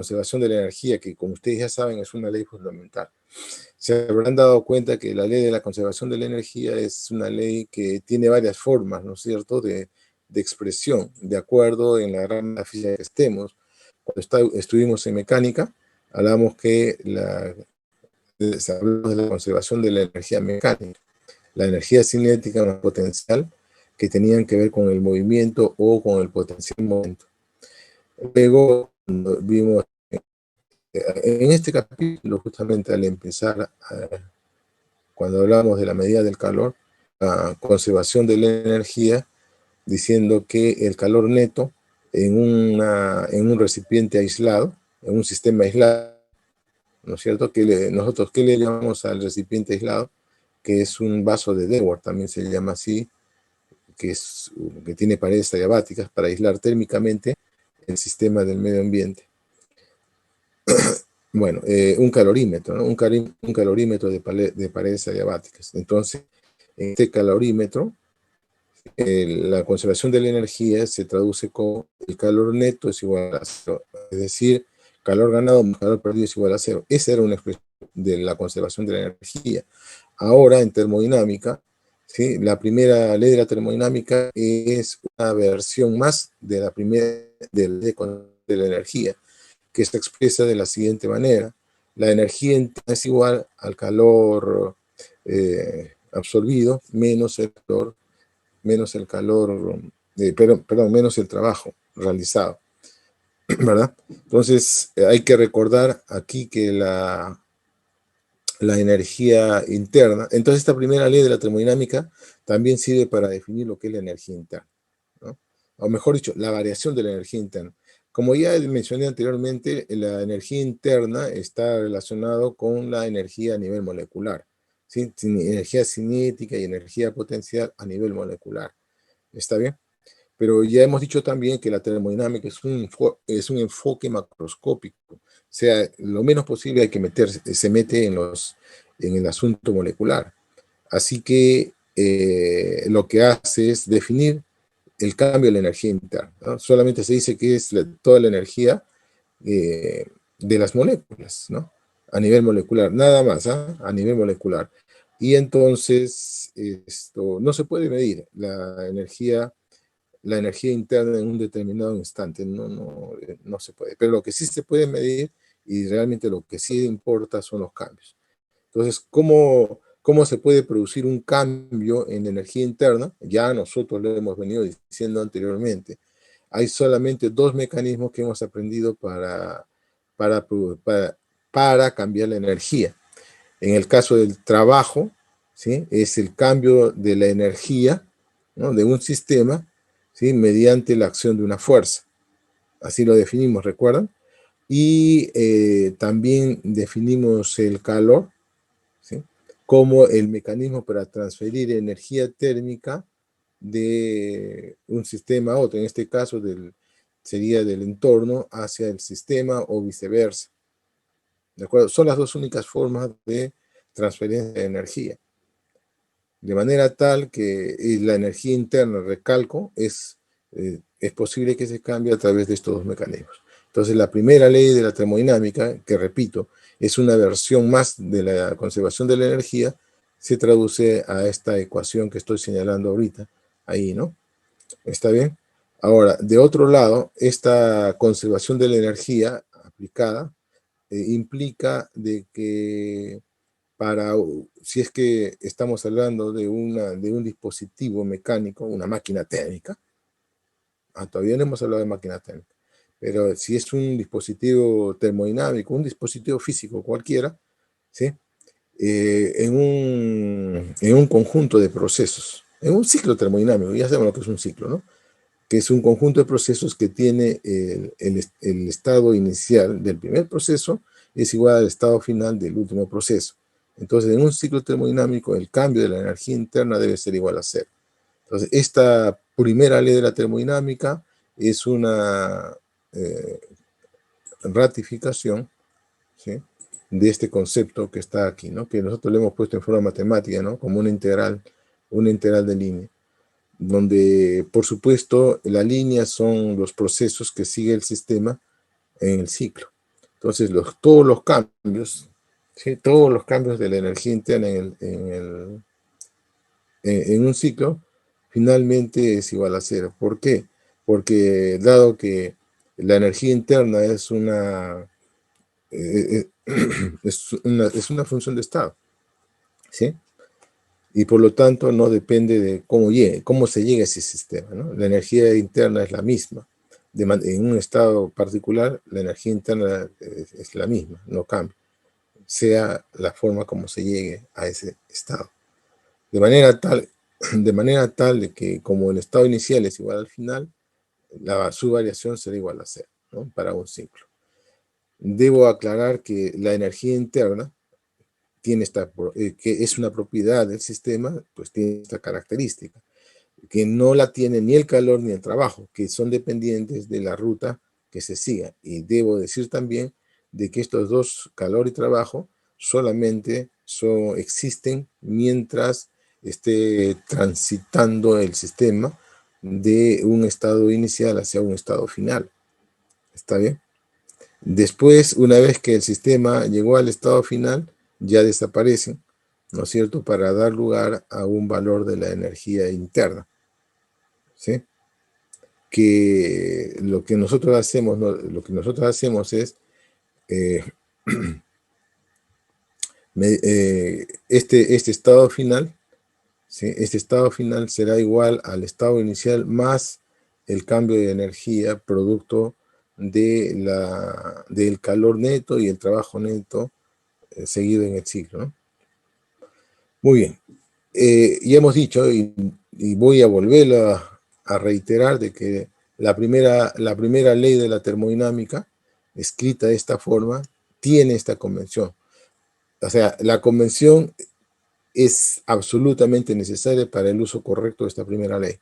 conservación de la energía, que como ustedes ya saben es una ley fundamental, se habrán dado cuenta que la ley de la conservación de la energía es una ley que tiene varias formas, ¿no es cierto?, de expresión, de acuerdo en la rama física que estemos. Cuando estuvimos en mecánica, hablamos hablamos de la conservación de la energía mecánica, la energía cinética más potencial, que tenían que ver con el movimiento o con el potencial movimiento. Luego vimos, en este capítulo, justamente al empezar, cuando hablamos de la medida del calor, la conservación de la energía, diciendo que el calor neto en un recipiente aislado, en un sistema aislado, ¿no es cierto? Nosotros, ¿qué le llamamos al recipiente aislado? Que es un vaso de Dewar, también se llama así, que tiene paredes adiabáticas para aislar térmicamente el sistema del medio ambiente. Bueno, un calorímetro, ¿no? Un calorímetro de paredes adiabáticas. Entonces, en este calorímetro, la conservación de la energía se traduce como el calor neto es igual a cero. Es decir, calor ganado más calor perdido es igual a cero. Esa era una expresión de la conservación de la energía. Ahora, en termodinámica, ¿sí?, la primera ley de la termodinámica es una versión más de la primera de la ley de la energía, que se expresa de la siguiente manera. La energía interna es igual al calor absorbido menos el trabajo realizado, ¿verdad? Entonces, hay que recordar aquí que la energía interna, entonces esta primera ley de la termodinámica también sirve para definir lo que es la energía interna, ¿no? O mejor dicho, la variación de la energía interna. Como ya mencioné anteriormente, la energía interna está relacionada con la energía a nivel molecular, ¿sí? Energía cinética y energía potencial a nivel molecular. ¿Está bien? Pero ya hemos dicho también que la termodinámica es un enfoque macroscópico. O sea, lo menos posible hay que se mete en el asunto molecular. Así que lo que hace es definir el cambio de la energía interna, ¿no? Solamente se dice que es toda la energía de las moléculas, ¿no? A nivel molecular, nada más, ¿ah? A nivel molecular. Y entonces esto no se puede medir la energía interna en un determinado instante, no se puede. Pero lo que sí se puede medir y realmente lo que sí importa son los cambios. Entonces, ¿cómo se puede producir un cambio en la energía interna? Ya nosotros lo hemos venido diciendo anteriormente. Hay solamente dos mecanismos que hemos aprendido para cambiar la energía. En el caso del trabajo, ¿sí?, es el cambio de la energía, ¿no?, de un sistema, ¿sí?, mediante la acción de una fuerza. Así lo definimos, ¿recuerdan? Y también definimos el calor, ¿sí?, como el mecanismo para transferir energía térmica de un sistema a otro. En este caso sería del entorno hacia el sistema o viceversa. ¿De acuerdo? Son las dos únicas formas de transferencia de energía. De manera tal que la energía interna, recalco, es posible que se cambie a través de estos dos mecanismos. Entonces, la primera ley de la termodinámica, que repito, es una versión más de la conservación de la energía, se traduce a esta ecuación que estoy señalando ahorita, ahí, ¿no? ¿Está bien? Ahora, de otro lado, esta conservación de la energía aplicada implica de que si es que estamos hablando de un dispositivo mecánico, una máquina térmica, todavía no hemos hablado de máquina térmica, pero si es un dispositivo termodinámico, un dispositivo físico cualquiera, ¿sí?, en un conjunto de procesos, en un ciclo termodinámico, ya sabemos lo que es un ciclo, ¿no?, que es un conjunto de procesos que tiene el estado inicial del primer proceso es igual al estado final del último proceso. Entonces, en un ciclo termodinámico, el cambio de la energía interna debe ser igual a cero. Entonces, esta primera ley de la termodinámica es una ratificación, ¿sí?, de este concepto que está aquí, ¿no?, que nosotros le hemos puesto en forma matemática, ¿no?, como una integral de línea, donde, por supuesto, la línea son los procesos que sigue el sistema en el ciclo. Entonces, todos los cambios, ¿sí? Todos los cambios de la energía interna en un ciclo, finalmente es igual a cero. ¿Por qué? Porque dado que la energía interna es una función de estado, ¿sí? Y por lo tanto no depende de cómo se llega a ese sistema, ¿no? La energía interna es la misma. En un estado particular, la energía interna es la misma, no cambia, sea la forma como se llegue a ese estado. De manera tal, de que como el estado inicial es igual al final, su variación será igual a cero, ¿no? Para un ciclo. Debo aclarar que la energía interna tiene que es una propiedad del sistema, pues tiene esta característica, que no la tiene ni el calor ni el trabajo, que son dependientes de la ruta que se siga. Y debo decir también de que estos dos, calor y trabajo, solamente existen mientras esté transitando el sistema de un estado inicial hacia un estado final. ¿Está bien? Después, una vez que el sistema llegó al estado final, ya desaparecen, ¿no es cierto?, para dar lugar a un valor de la energía interna, ¿sí? Que lo que nosotros hacemos, ¿no? Lo que nosotros hacemos es eh, este estado final, ¿sí? Este estado final será igual al estado inicial más el cambio de energía producto del calor neto y el trabajo neto seguido en el ciclo, ¿no? Muy bien. Ya hemos dicho, y voy a volver a reiterar, de que la primera ley de la termodinámica, escrita de esta forma, tiene esta convención. O sea, la convención es absolutamente necesaria para el uso correcto de esta primera ley.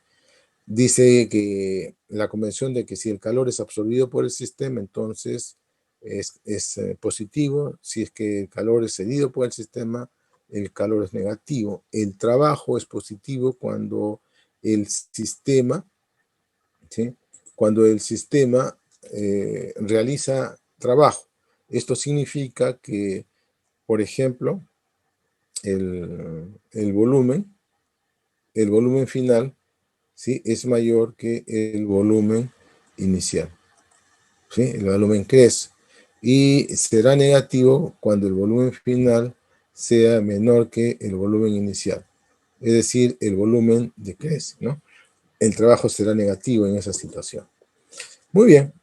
Dice que la convención de que si el calor es absorbido por el sistema, entonces es positivo. Si es que el calor es cedido por el sistema, el calor es negativo. El trabajo es positivo cuando el sistema, ¿sí? Cuando el sistema realiza trabajo. Esto significa que, por ejemplo, el volumen final, ¿sí?, es mayor que el volumen inicial, ¿sí? El volumen crece y será negativo cuando el volumen final sea menor que el volumen inicial, es decir, el volumen decrece, ¿no? El trabajo será negativo en esa situación. Muy bien,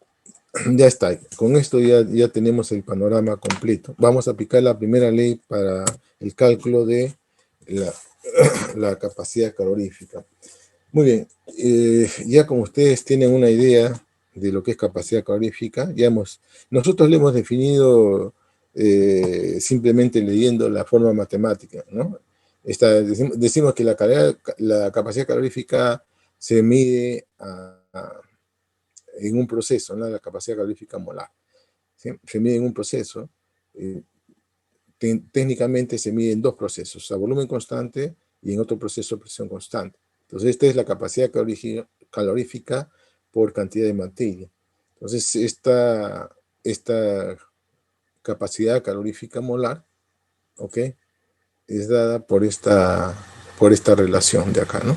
ya está. Con esto ya tenemos el panorama completo. Vamos a aplicar la primera ley para el cálculo de la capacidad calorífica. Muy bien, ya como ustedes tienen una idea de lo que es capacidad calorífica, nosotros le hemos definido simplemente leyendo la forma matemática, ¿no? Decimos que la capacidad calorífica se mide en un proceso, ¿no? La capacidad calorífica molar, ¿sí? Se mide en un proceso, eh, técnicamente se mide en dos procesos, a volumen constante y en otro proceso presión constante. Entonces, esta es la capacidad calorífica por cantidad de materia. Entonces, esta capacidad calorífica molar, ¿ok?, es dada por esta relación de acá, ¿no?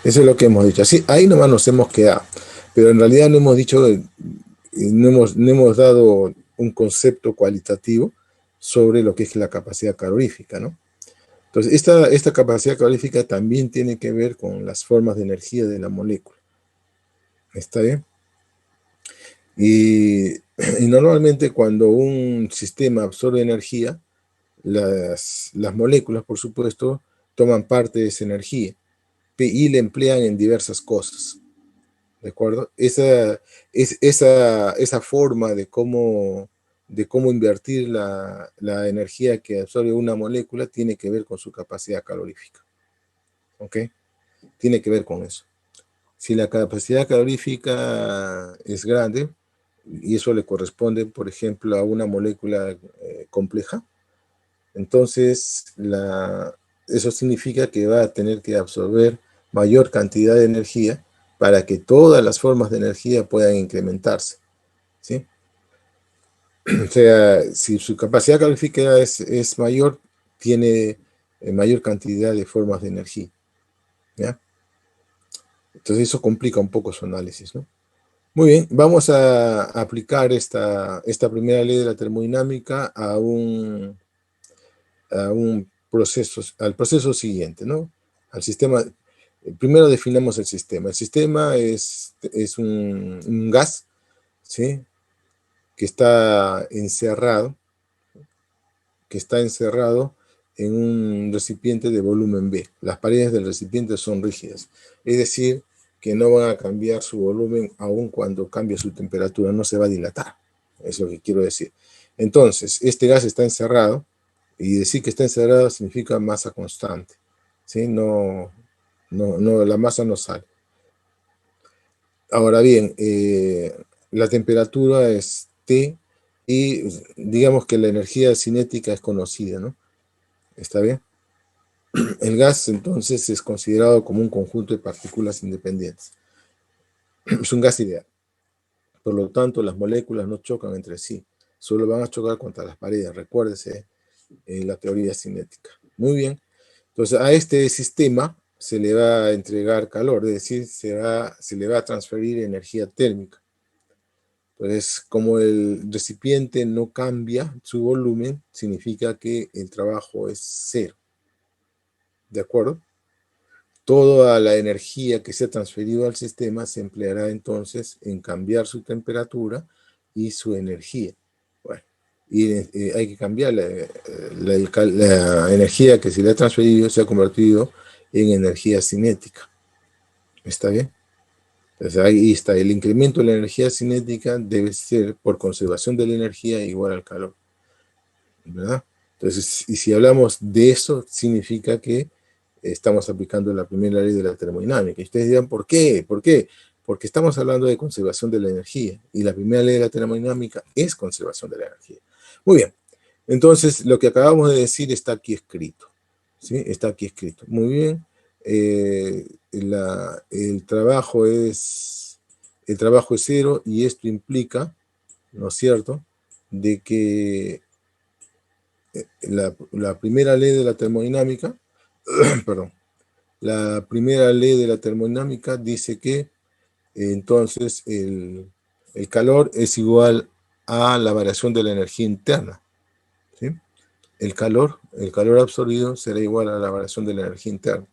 Eso es lo que hemos dicho. Así, ahí nomás nos hemos quedado. Pero en realidad no hemos dicho, no hemos dado un concepto cualitativo sobre lo que es la capacidad calorífica, ¿no? Entonces, esta capacidad calorífica también tiene que ver con las formas de energía de la molécula. ¿Está bien? Y normalmente cuando un sistema absorbe energía, las moléculas, por supuesto, toman parte de esa energía y la emplean en diversas cosas. ¿De acuerdo? Esa forma de cómo invertir la energía que absorbe una molécula tiene que ver con su capacidad calorífica. ¿Ok? Tiene que ver con eso. Si la capacidad calorífica es grande, y eso le corresponde, por ejemplo, a una molécula compleja, entonces eso significa que va a tener que absorber mayor cantidad de energía para que todas las formas de energía puedan incrementarse, ¿sí? O sea, si su capacidad calorífica es mayor, tiene mayor cantidad de formas de energía, ¿ya? Entonces eso complica un poco su análisis, ¿no? Muy bien, vamos a aplicar esta primera ley de la termodinámica al proceso siguiente, ¿no? Al sistema. Primero definamos el sistema. El sistema es un gas, ¿sí? Que está encerrado en un recipiente de volumen B. Las paredes del recipiente son rígidas, es decir, que no van a cambiar su volumen aun cuando cambie su temperatura, no se va a dilatar, es lo que quiero decir. Entonces, este gas está encerrado, y decir que está encerrado significa masa constante, ¿sí? La masa no sale. Ahora bien, la temperatura es T, y digamos que la energía cinética es conocida, ¿no? ¿Está bien? El gas entonces es considerado como un conjunto de partículas independientes. Es un gas ideal. Por lo tanto, las moléculas no chocan entre sí, solo van a chocar contra las paredes. Recuérdese la teoría cinética. Muy bien. Entonces, a este sistema se le va a entregar calor, es decir, se le va a transferir energía térmica. Entonces, como el recipiente no cambia su volumen, significa que el trabajo es cero. ¿De acuerdo? Toda la energía que se ha transferido al sistema se empleará entonces en cambiar su temperatura y su energía. Bueno, y hay que cambiar la energía que se le ha transferido, se ha convertido en energía cinética. ¿Está bien? Entonces ahí está, el incremento de la energía cinética debe ser por conservación de la energía igual al calor, ¿verdad? Entonces, y si hablamos de eso, significa que estamos aplicando la primera ley de la termodinámica. Y ustedes dirán, ¿por qué? ¿Por qué? Porque estamos hablando de conservación de la energía, y la primera ley de la termodinámica es conservación de la energía. Muy bien, entonces lo que acabamos de decir está aquí escrito, ¿sí? Está aquí escrito. Muy bien, el trabajo es cero, y esto implica, ¿no es cierto?, de que la primera ley de la termodinámica, perdón, la primera ley de la termodinámica dice que entonces el calor es igual a la variación de la energía interna, ¿sí? El calor absorbido será igual a la variación de la energía interna.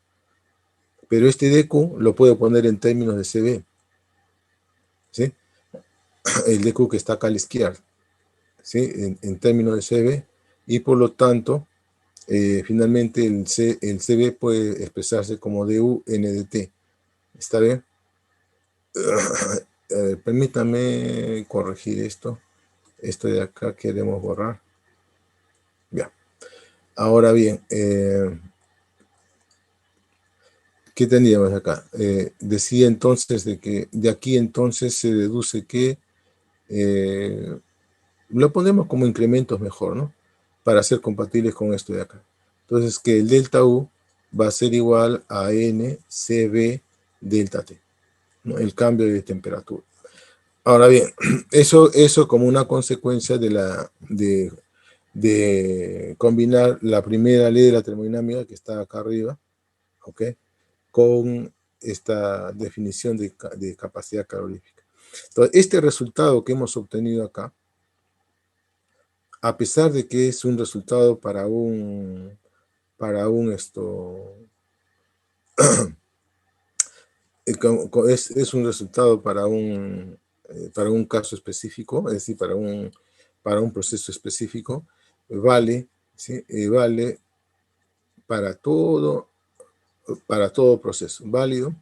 Pero este dQ lo puedo poner en términos de CB, ¿sí? El dQ que está acá a la izquierda, ¿sí? En términos de CB, y por lo tanto, finalmente el CB puede expresarse como du n dt. ¿Está bien? Permítame corregir esto. Esto de acá queremos borrar. Ya. Ahora bien, ¿qué teníamos acá? Decía entonces de que de aquí entonces se deduce que lo ponemos como incrementos mejor, ¿no? Para ser compatibles con esto de acá. Entonces, que el delta U va a ser igual a NCB delta T, ¿no? El cambio de temperatura. Ahora bien, eso como una consecuencia de combinar la primera ley de la termodinámica, que está acá arriba, ¿ok?, con esta definición de capacidad calorífica. Entonces, este resultado que hemos obtenido acá, a pesar de que es un resultado es un resultado para un caso específico, es decir, para un proceso específico, vale, ¿sí? Vale para todo proceso, válido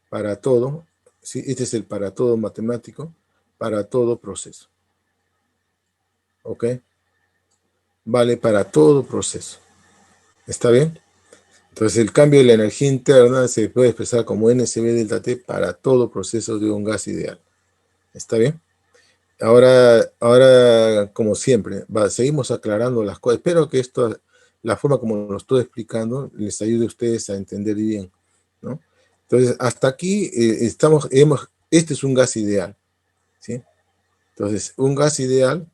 para todo, ¿sí? Este es el para todo matemático, para todo proceso, ¿ok? Vale para todo proceso, ¿está bien? Entonces el cambio de la energía interna se puede expresar como NCB delta T para todo proceso de un gas ideal, ¿está bien? Ahora como siempre, seguimos aclarando las cosas. Espero que la forma como lo estoy explicando, les ayude a ustedes a entender bien, ¿no? Entonces, hasta aquí este es un gas ideal, ¿sí? Entonces, un gas ideal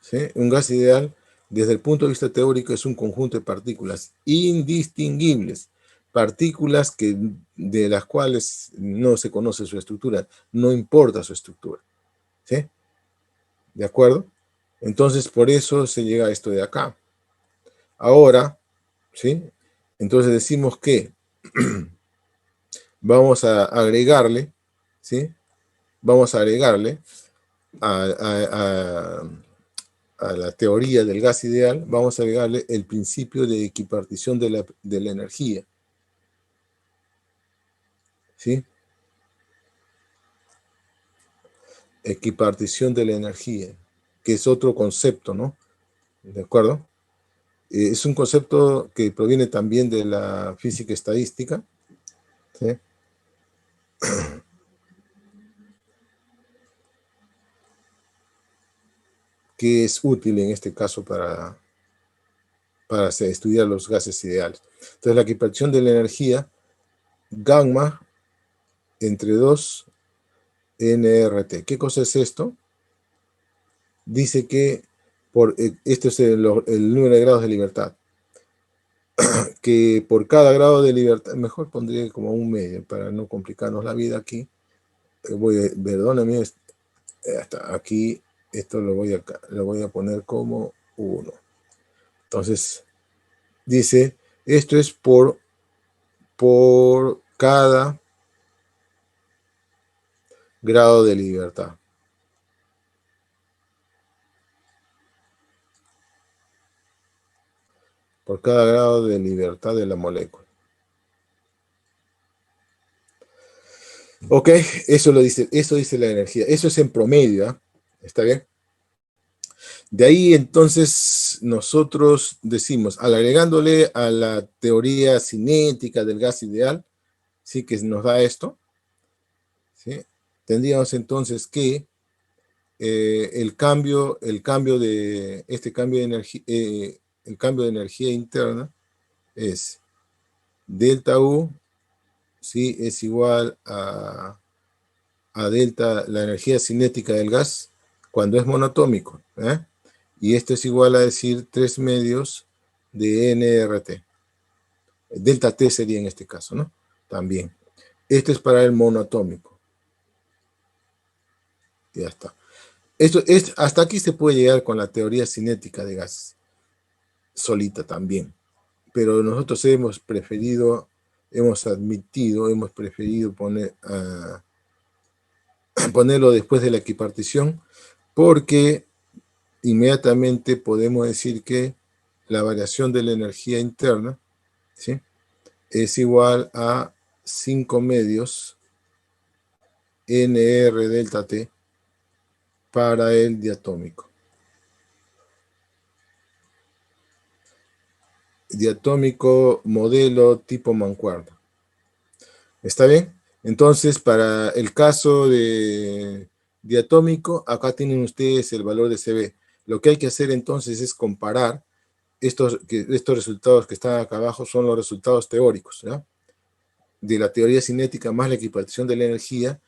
¿sí? Un gas ideal, desde el punto de vista teórico, es un conjunto de partículas indistinguibles, partículas de las cuales no se conoce su estructura, no importa su estructura, ¿sí? ¿De acuerdo? Entonces, por eso se llega a esto de acá. Ahora, ¿sí? Entonces decimos que vamos a agregarle, ¿sí? Vamos a agregarle a, a la teoría del gas ideal, vamos a agregarle el principio de equipartición de la energía, ¿sí? Equipartición de la energía, que es otro concepto, ¿no? ¿De acuerdo? Es un concepto que proviene también de la física estadística, ¿sí? Que es útil en este caso para estudiar los gases ideales. Entonces, la equipartición de la energía, gamma entre 2 nRT. ¿Qué cosa es esto? Dice que esto es el número de grados de libertad, que por cada grado de libertad, mejor pondría como un medio para no complicarnos la vida aquí. Perdóname, hasta aquí, esto lo voy a poner como 1. Entonces, dice, esto es por cada grado de libertad. Por cada grado de libertad de la molécula. Ok, eso dice la energía. Eso es en promedio, ¿eh? ¿Está bien? De ahí entonces nosotros decimos, agregándole a la teoría cinética del gas ideal, ¿sí? Que nos da esto, ¿sí? Tendríamos entonces que el cambio de energía, el cambio de energía interna es delta U, ¿sí? Es igual a delta, la energía cinética del gas, cuando es monotómico, ¿eh? Y esto es igual a decir 3 medios de nRT. Delta T sería en este caso, ¿no? También. Esto es para el monoatómico. Ya está. Hasta aquí se puede llegar con la teoría cinética de gases, solita también. Pero nosotros hemos preferido ponerlo después de la equipartición, porque inmediatamente podemos decir que la variación de la energía interna, ¿sí? Es igual a 5 medios nr delta T para el diatómico. Diatómico modelo tipo mancuerna. ¿Está bien? Entonces, para el caso de diatómico, acá tienen ustedes el valor de CB. Lo que hay que hacer entonces es comparar estos resultados que están acá abajo, son los resultados teóricos, ¿ya? De la teoría cinética más la equipartición de la energía,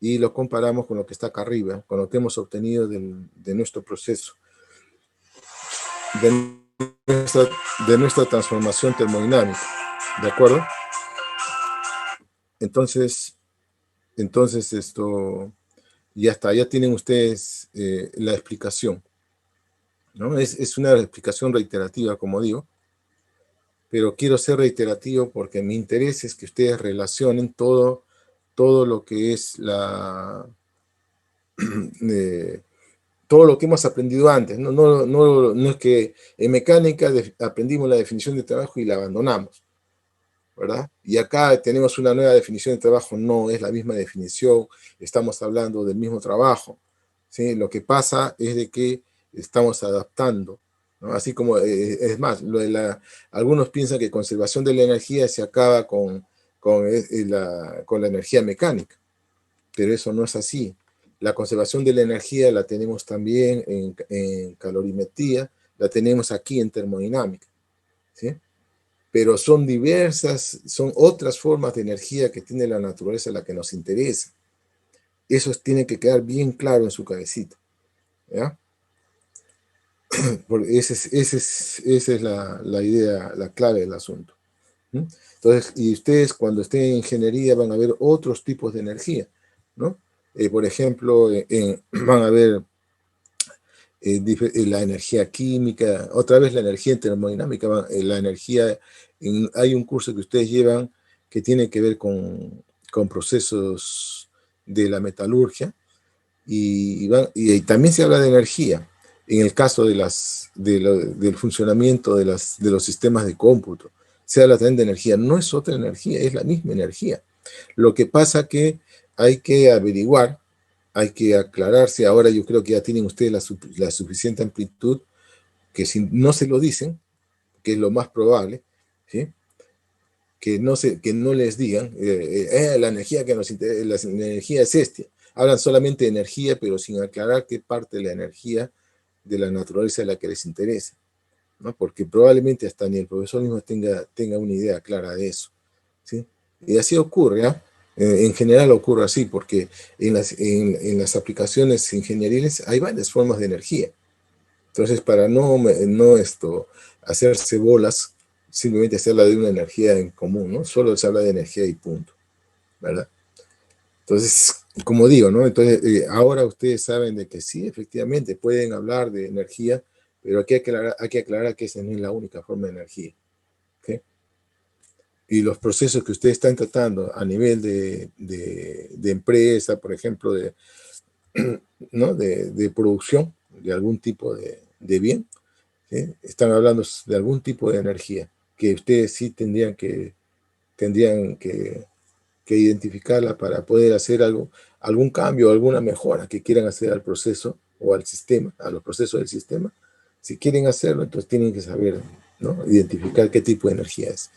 y lo comparamos con lo que está acá arriba, con lo que hemos obtenido de nuestro proceso, de nuestra transformación termodinámica. ¿De acuerdo? Entonces esto ya está, ya tienen ustedes la explicación, ¿no? Es una explicación reiterativa, como digo, pero quiero ser reiterativo porque mi interés es que ustedes relacionen todo lo que es todo lo que hemos aprendido antes. No es que en mecánica aprendimos la definición de trabajo y la abandonamos, ¿verdad? Y acá tenemos una nueva definición de trabajo, no es la misma definición, estamos hablando del mismo trabajo, ¿sí? Lo que pasa es de que estamos adaptando, ¿no? Así como, es más, algunos piensan que conservación de la energía se acaba con la energía mecánica, pero eso no es así. La conservación de la energía la tenemos también en calorimetría, la tenemos aquí en termodinámica, ¿sí? Pero son diversas, son otras formas de energía que tiene la naturaleza la que nos interesa. Eso tiene que quedar bien claro en su cabecita, ¿ya? Esa es la idea, la clave del asunto. ¿Mm? Entonces, y ustedes cuando estén en ingeniería van a ver otros tipos de energía, ¿no? Por ejemplo, van a ver la energía química, otra vez la energía termodinámica, la energía, hay un curso que ustedes llevan que tiene que ver con procesos de la metalurgia y también se habla de energía en el caso del funcionamiento de los sistemas de cómputo. Se habla también de energía, no es otra energía, es la misma energía. Lo que pasa que hay que averiguar, hay que aclararse. Ahora yo creo que ya tienen ustedes la suficiente amplitud, que si no se lo dicen, que es lo más probable, ¿sí? Que no les digan, la energía que nos interesa, la energía es esta. Hablan solamente de energía, pero sin aclarar qué parte de la energía de la naturaleza es la que les interesa, ¿no? Porque probablemente hasta ni el profesor mismo tenga una idea clara de eso, ¿sí? Y así ocurre, ¿eh? En general ocurre así, porque en las aplicaciones ingenieriles hay varias formas de energía. Entonces, para no hacerse bolas, simplemente se habla de una energía en común, ¿no? Solo se habla de energía y punto, ¿verdad? Entonces, como digo, ¿no? Entonces, ahora ustedes saben de que sí, efectivamente, pueden hablar de energía, pero aquí hay que aclarar que esa no es la única forma de energía, ¿ok? Y los procesos que ustedes están tratando a nivel de empresa, por ejemplo, ¿no? de producción de algún tipo de bien, ¿sí? Están hablando de algún tipo de energía que ustedes sí tendrían que identificarla para poder hacer algún cambio, alguna mejora que quieran hacer al proceso o al sistema, a los procesos del sistema. Si quieren hacerlo, entonces tienen que saber, ¿no? Identificar qué tipo de energía es,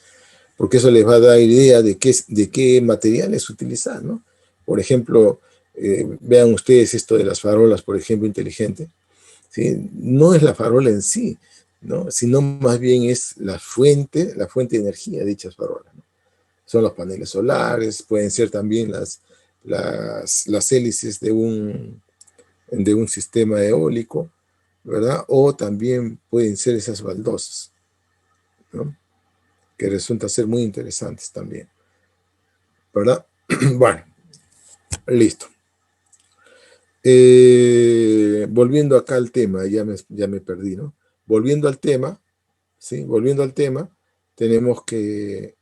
porque eso les va a dar idea de qué materiales utilizar, ¿no? Por ejemplo, vean ustedes esto de las farolas, por ejemplo, inteligentes, ¿sí? No es la farola en sí, ¿no? Sino más bien es la fuente de energía de dichas farolas, ¿no? Son los paneles solares, pueden ser también las hélices de un sistema eólico, ¿verdad? O también pueden ser esas baldosas, ¿no? Que resultan ser muy interesantes también, ¿verdad? Bueno, listo. Volviendo acá al tema, ya me perdí, ¿no? Volviendo al tema, ¿sí? Volviendo al tema, tenemos que...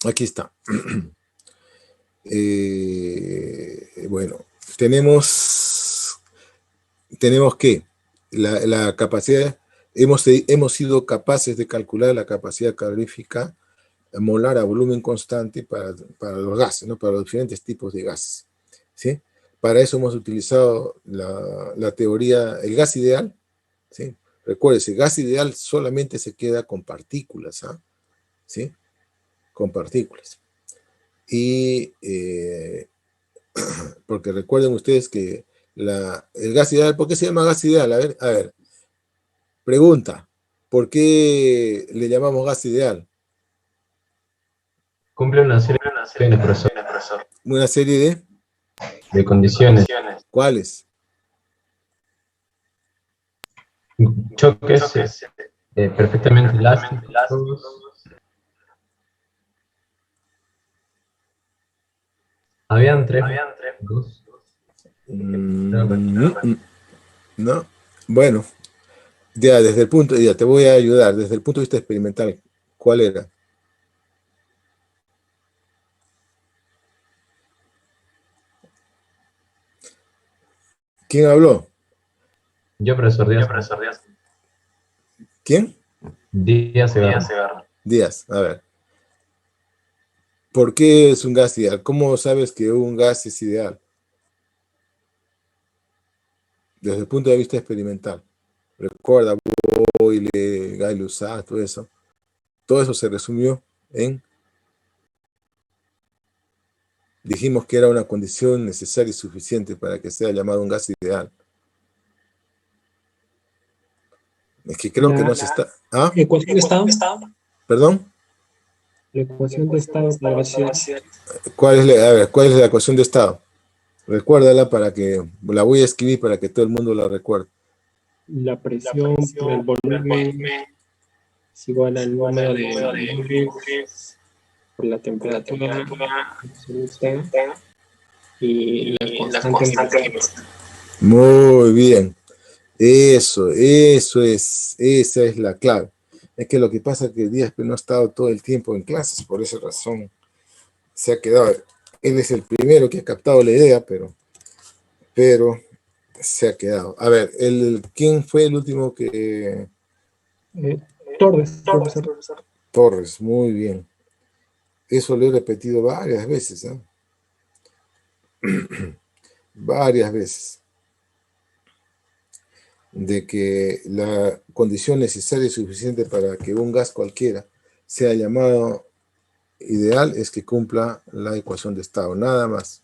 aquí está. Bueno, tenemos que la capacidad, hemos sido capaces de calcular la capacidad calorífica molar a volumen constante para los gases, ¿no? Para los diferentes tipos de gases, ¿sí? Para eso hemos utilizado la teoría, el gas ideal, ¿sí? Recuérdese, gas ideal solamente se queda con partículas, ¿ah? ¿Sí? Con partículas. Y porque recuerden ustedes que el gas ideal, ¿por qué se llama gas ideal? A ver, pregunta, ¿por qué le llamamos gas ideal? Cumple una serie de condiciones, profesor. Una serie De condiciones. ¿cuáles? Choques perfectamente elásticos. Habían tres. Dos. No. Bueno, ya desde el punto, ya te voy a ayudar, desde el punto de vista experimental, ¿cuál era? ¿Quién habló? Yo, profesor Díaz. ¿Quién? Díaz Segarra. Díaz, a ver. ¿Por qué es un gas ideal? ¿Cómo sabes que un gas es ideal? Desde el punto de vista experimental. Recuerda, Boyle, Gay-Lussac, todo eso. Todo eso se resumió en... Dijimos que era una condición necesaria y suficiente para que sea llamado un gas ideal. Es que creo que no se está... ¿Ah? ¿Ecuación de estado? ¿Perdón? La ecuación de estado para ser... A ver, ¿cuál es la ecuación de estado? Recuérdala para que... La voy a escribir para que todo el mundo la recuerde. la presión por el volumen es igual al número de moles por la temperatura absoluta y la constante universal. Muy bien. Eso esa es la clave. Es que lo que pasa es que Díaz no ha estado todo el tiempo en clases, por esa razón se ha quedado. Él es el primero que ha captado la idea, pero se ha quedado. A ver, ¿quién fue el último que...? Torres, profesor. Torres, muy bien. Eso lo he repetido varias veces, ¿eh? Varias veces. De que la condición necesaria y suficiente para que un gas cualquiera sea llamado ideal es que cumpla la ecuación de estado, nada más.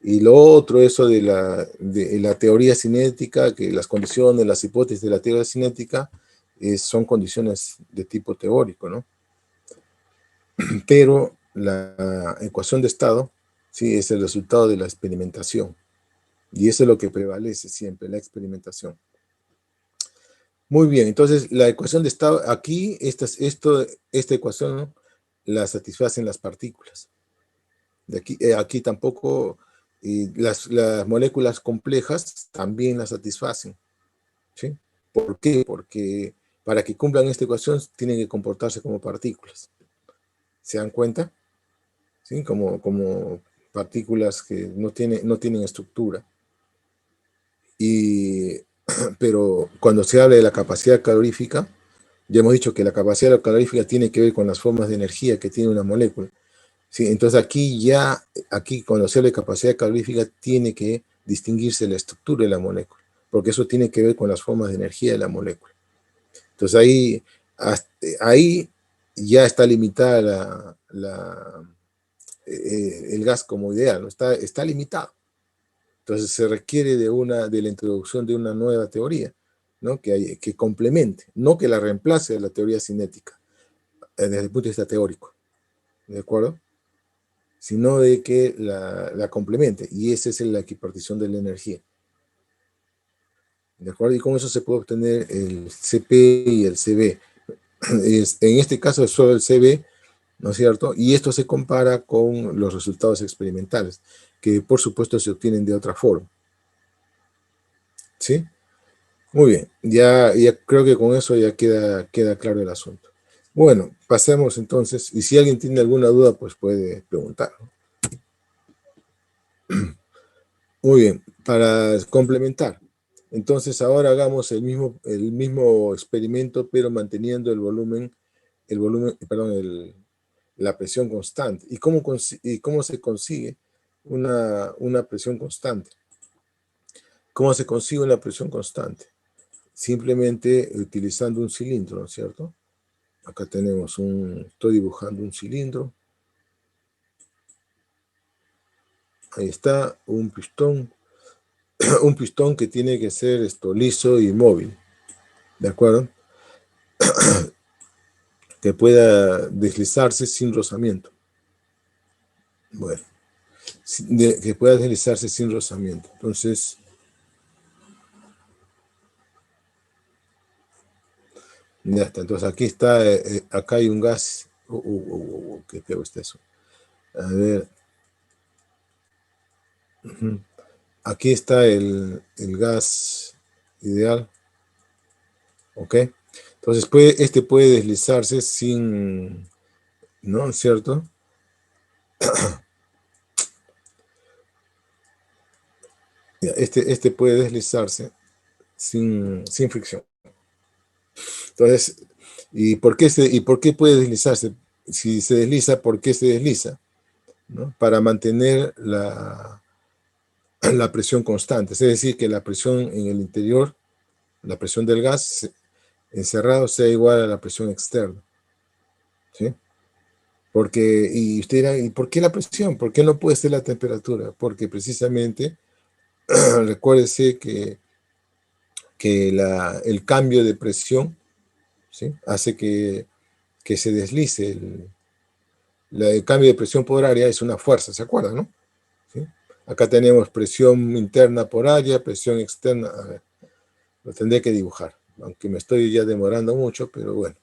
Y lo otro, eso de la teoría cinética, que las condiciones, las hipótesis de la teoría cinética son condiciones de tipo teórico, ¿no? Pero la ecuación de estado, sí, es el resultado de la experimentación. Y eso es lo que prevalece siempre, la experimentación. Muy bien, entonces la ecuación de estado, aquí, esta ecuación, ¿no?, la satisfacen las partículas. Aquí tampoco, las moléculas complejas también la satisfacen, ¿sí? ¿Por qué? Porque para que cumplan esta ecuación tienen que comportarse como partículas. ¿Se dan cuenta? ¿Sí? Como partículas que no tienen estructura. Pero cuando se habla de la capacidad calorífica, ya hemos dicho que la capacidad calorífica tiene que ver con las formas de energía que tiene una molécula. ¿Sí? Entonces aquí cuando se habla de capacidad calorífica tiene que distinguirse la estructura de la molécula, porque eso tiene que ver con las formas de energía de la molécula. Entonces ahí ya está limitada el gas como ideal, ¿no? Está limitado. Entonces se requiere de la introducción de una nueva teoría, ¿no?, que complemente, no que la reemplace de la teoría cinética, desde el punto de vista teórico, ¿de acuerdo? Sino de que la complemente, y esa es la equipartición de la energía. ¿De acuerdo? Y con eso se puede obtener el Cp y el Cv. En este caso es solo el Cv, ¿no es cierto? Y esto se compara con los resultados experimentales, que por supuesto se obtienen de otra forma. ¿Sí? Muy bien, ya creo que con eso ya queda claro el asunto. Bueno, pasemos entonces, y si alguien tiene alguna duda, pues puede preguntar. Muy bien, para complementar, entonces ahora hagamos el mismo experimento, pero manteniendo la presión constante. ¿Y cómo se consigue una presión constante? ¿Cómo se consigue una presión constante? Simplemente utilizando un cilindro, ¿no es cierto? Acá estoy dibujando un cilindro. Ahí está, un pistón. Un pistón que tiene que ser liso y móvil, ¿de acuerdo? Que pueda deslizarse sin rozamiento. Bueno, que pueda deslizarse sin rozamiento. Entonces, ya está. Entonces aquí está, acá hay un gas. Qué feo está eso. A ver. Aquí está el gas ideal. ¿Ok? Entonces este puede deslizarse sin, ¿no es cierto? Este puede deslizarse sin fricción. Entonces, ¿y por qué puede deslizarse? Si se desliza, ¿por qué se desliza? ¿No? Para mantener la presión constante. Es decir, que la presión en el interior, la presión del gas encerrado sea igual a la presión externa. ¿Sí? Y usted dirá, ¿y por qué la presión? ¿Por qué no puede ser la temperatura? Porque precisamente, recuérdese que el cambio de presión, ¿sí?, hace que se deslice. El cambio de presión por área es una fuerza, ¿se acuerdan, no? ¿Sí? Acá tenemos presión interna por área, presión externa. A ver. Lo tendré que dibujar, aunque me estoy ya demorando mucho, pero bueno.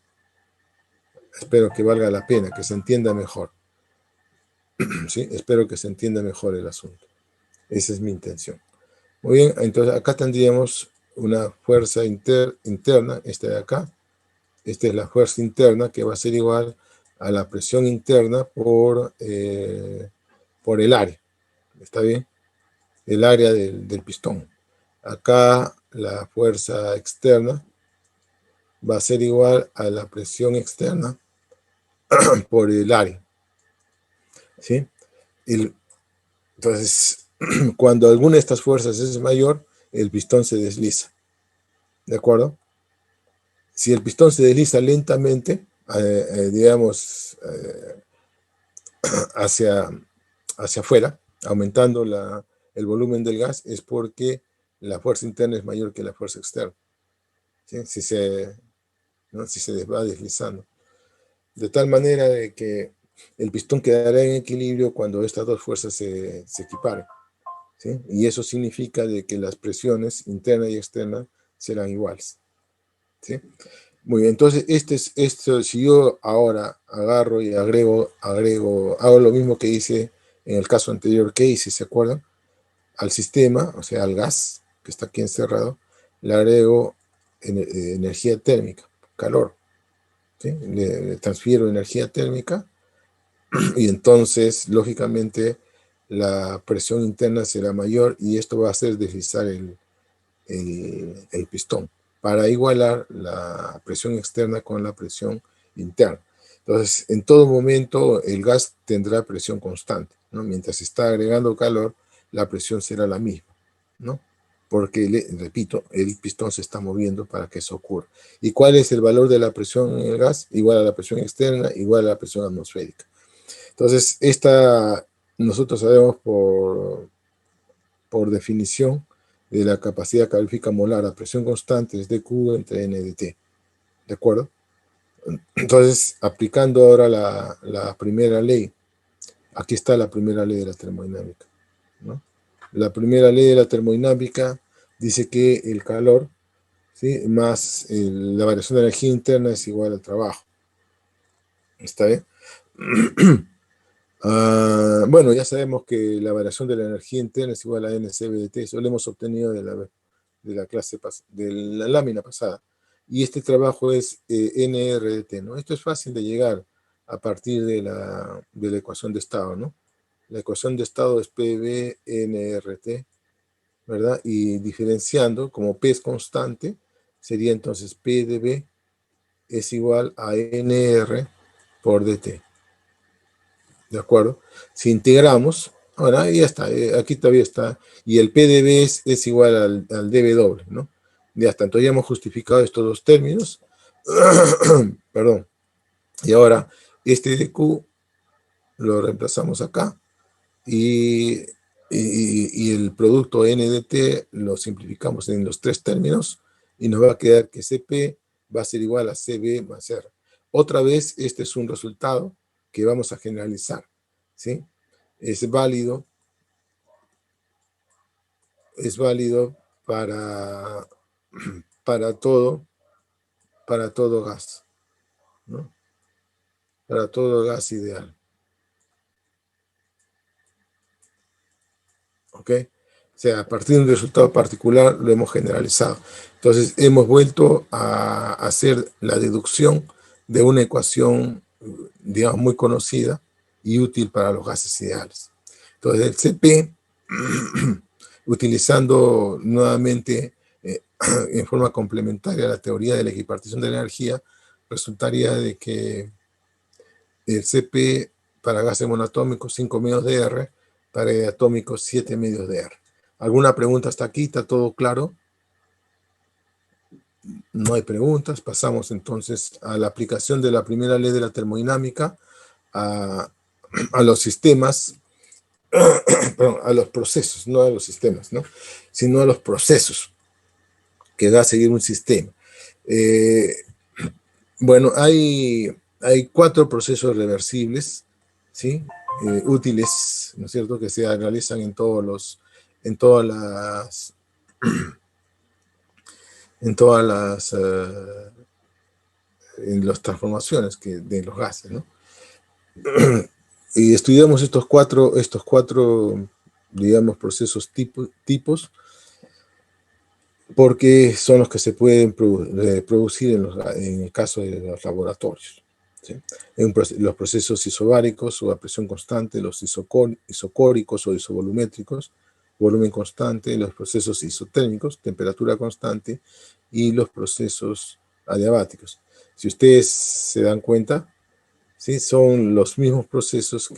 Espero que valga la pena, que se entienda mejor. ¿Sí? Espero que se entienda mejor el asunto. Esa es mi intención. Muy bien, entonces acá tendríamos una fuerza interna, esta de acá. Esta es la fuerza interna que va a ser igual a la presión interna por el área. ¿Está bien? El área del pistón. Acá la fuerza externa va a ser igual a la presión externa por el área. ¿Sí? Entonces, cuando alguna de estas fuerzas es mayor, el pistón se desliza. ¿De acuerdo? Si el pistón se desliza lentamente, digamos, hacia afuera, aumentando el volumen del gas, es porque la fuerza interna es mayor que la fuerza externa. ¿Sí? Si se va deslizando. De tal manera de que el pistón quedará en equilibrio cuando estas dos fuerzas se equiparen. ¿Sí? Y eso significa de que las presiones interna y externa serán iguales. ¿Sí? Muy bien, entonces esto, si yo ahora agarro y hago lo mismo que hice en el caso anterior que hice, ¿se acuerdan? Al sistema, o sea, al gas que está aquí encerrado, le agrego energía térmica, calor. ¿Sí? Le transfiero energía térmica y entonces, lógicamente, la presión interna será mayor y esto va a hacer deslizar el pistón para igualar la presión externa con la presión interna. Entonces, en todo momento el gas tendrá presión constante, ¿no? Mientras está agregando calor, la presión será la misma, ¿no? Porque, repito, el pistón se está moviendo para que eso ocurra. ¿Y cuál es el valor de la presión en el gas? Igual a la presión externa, igual a la presión atmosférica. Entonces, nosotros sabemos por definición de la capacidad calorífica molar a presión constante es dQ entre N de T. ¿De acuerdo? Entonces, aplicando ahora la primera ley, aquí está la primera ley de la termodinámica, ¿no? La primera ley de la termodinámica dice que el calor, ¿sí?, más la variación de energía interna es igual al trabajo. ¿Está bien? Bueno, ya sabemos que la variación de la energía interna es igual a NCB de T. Eso lo hemos obtenido de la lámina pasada. Y este trabajo es NR de T, ¿no? Esto es fácil de llegar a partir de la ecuación de estado, ¿no? La ecuación de estado es PV NRT, ¿verdad? Y diferenciando, como P es constante, sería entonces P de B es igual a NR por DT. ¿De acuerdo? Si integramos, ahora ya está, aquí todavía está, y el PdB es igual al dB doble, ¿no? Ya está, entonces ya hemos justificado estos dos términos, perdón, y ahora este dQ lo reemplazamos acá, y el producto N de T lo simplificamos en los tres términos, y nos va a quedar que Cp va a ser igual a Cb más R. Otra vez, este es un resultado que vamos a generalizar, ¿sí? Es válido para, para todo gas, ¿no? Para todo gas ideal. ¿Ok? O sea, a partir de un resultado particular lo hemos generalizado. Entonces, hemos vuelto a hacer la deducción de una ecuación, digamos, muy conocida y útil para los gases ideales. Entonces, el Cp, utilizando nuevamente en forma complementaria la teoría de la equipartición de la energía, resultaría de que el Cp para gases monoatómicos 5 medios de R, para atómicos 7 medios de R. ¿Alguna pregunta hasta aquí? ¿Está todo claro? No hay preguntas. Pasamos entonces a la aplicación de la primera ley de la termodinámica a los sistemas, perdón, a los procesos, no a los sistemas, ¿no?, sino a los procesos que da a seguir un sistema. Bueno, hay 4 procesos reversibles, ¿sí?, útiles, ¿no es cierto?, que se realizan en todas las en todas las transformaciones de los gases, ¿no? Y estudiamos estos cuatro, digamos, procesos tipos, porque son los que se pueden producir en el caso de los laboratorios, ¿sí? Los procesos isobáricos o a presión constante, los isocóricos o isovolumétricos, volumen constante, los procesos isotérmicos, temperatura constante, y los procesos adiabáticos. Si ustedes se dan cuenta, ¿sí? Son los mismos procesos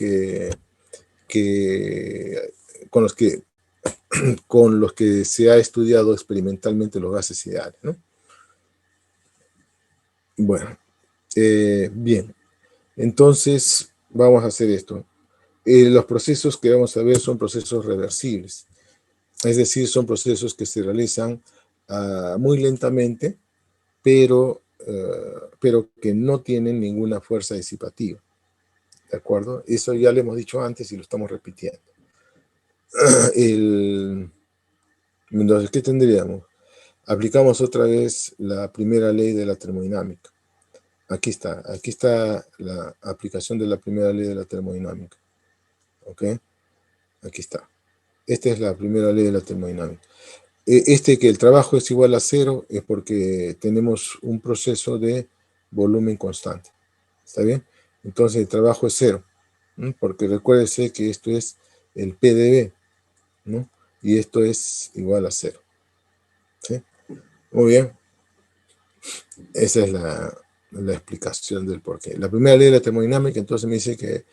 con los que se ha estudiado experimentalmente los gases ideales, ¿no? Bueno, bien. Entonces, vamos a hacer esto. Los procesos que vamos a ver son procesos reversibles. Es decir, son procesos que se realizan muy lentamente, pero que no tienen ninguna fuerza disipativa. ¿De acuerdo? Eso ya lo hemos dicho antes y lo estamos repitiendo. Entonces, ¿qué tendríamos? Aplicamos otra vez la primera ley de la termodinámica. Aquí está la aplicación de la primera ley de la termodinámica. ¿Ok? Aquí está. Esta es la primera ley de la termodinámica. Que el trabajo es igual a cero es porque tenemos un proceso de volumen constante. ¿Está bien? Entonces el trabajo es cero, ¿no? Porque recuérdese que esto es el PdV, ¿no? Y esto es igual a cero. ¿Sí? Muy bien. Esa es la explicación del porqué. La primera ley de la termodinámica entonces me dice que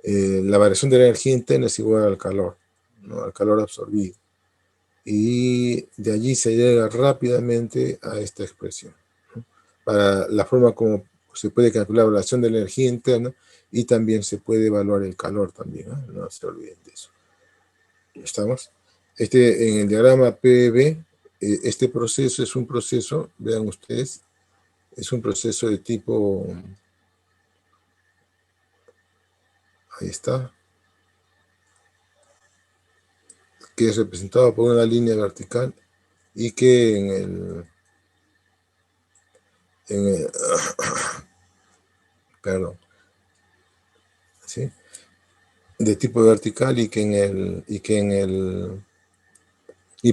la variación de la energía interna es igual al calor, ¿no? Al calor absorbido. Y de allí se llega rápidamente a esta expresión, ¿no? Para la forma como se puede calcular la variación de la energía interna y también se puede evaluar el calor también, ¿no? No se olviden de eso. ¿Estamos? En el diagrama PV, este proceso es un proceso, vean ustedes, es un proceso de tipo, ahí está, que es representado por una línea vertical y que perdón, ¿sí? De tipo vertical y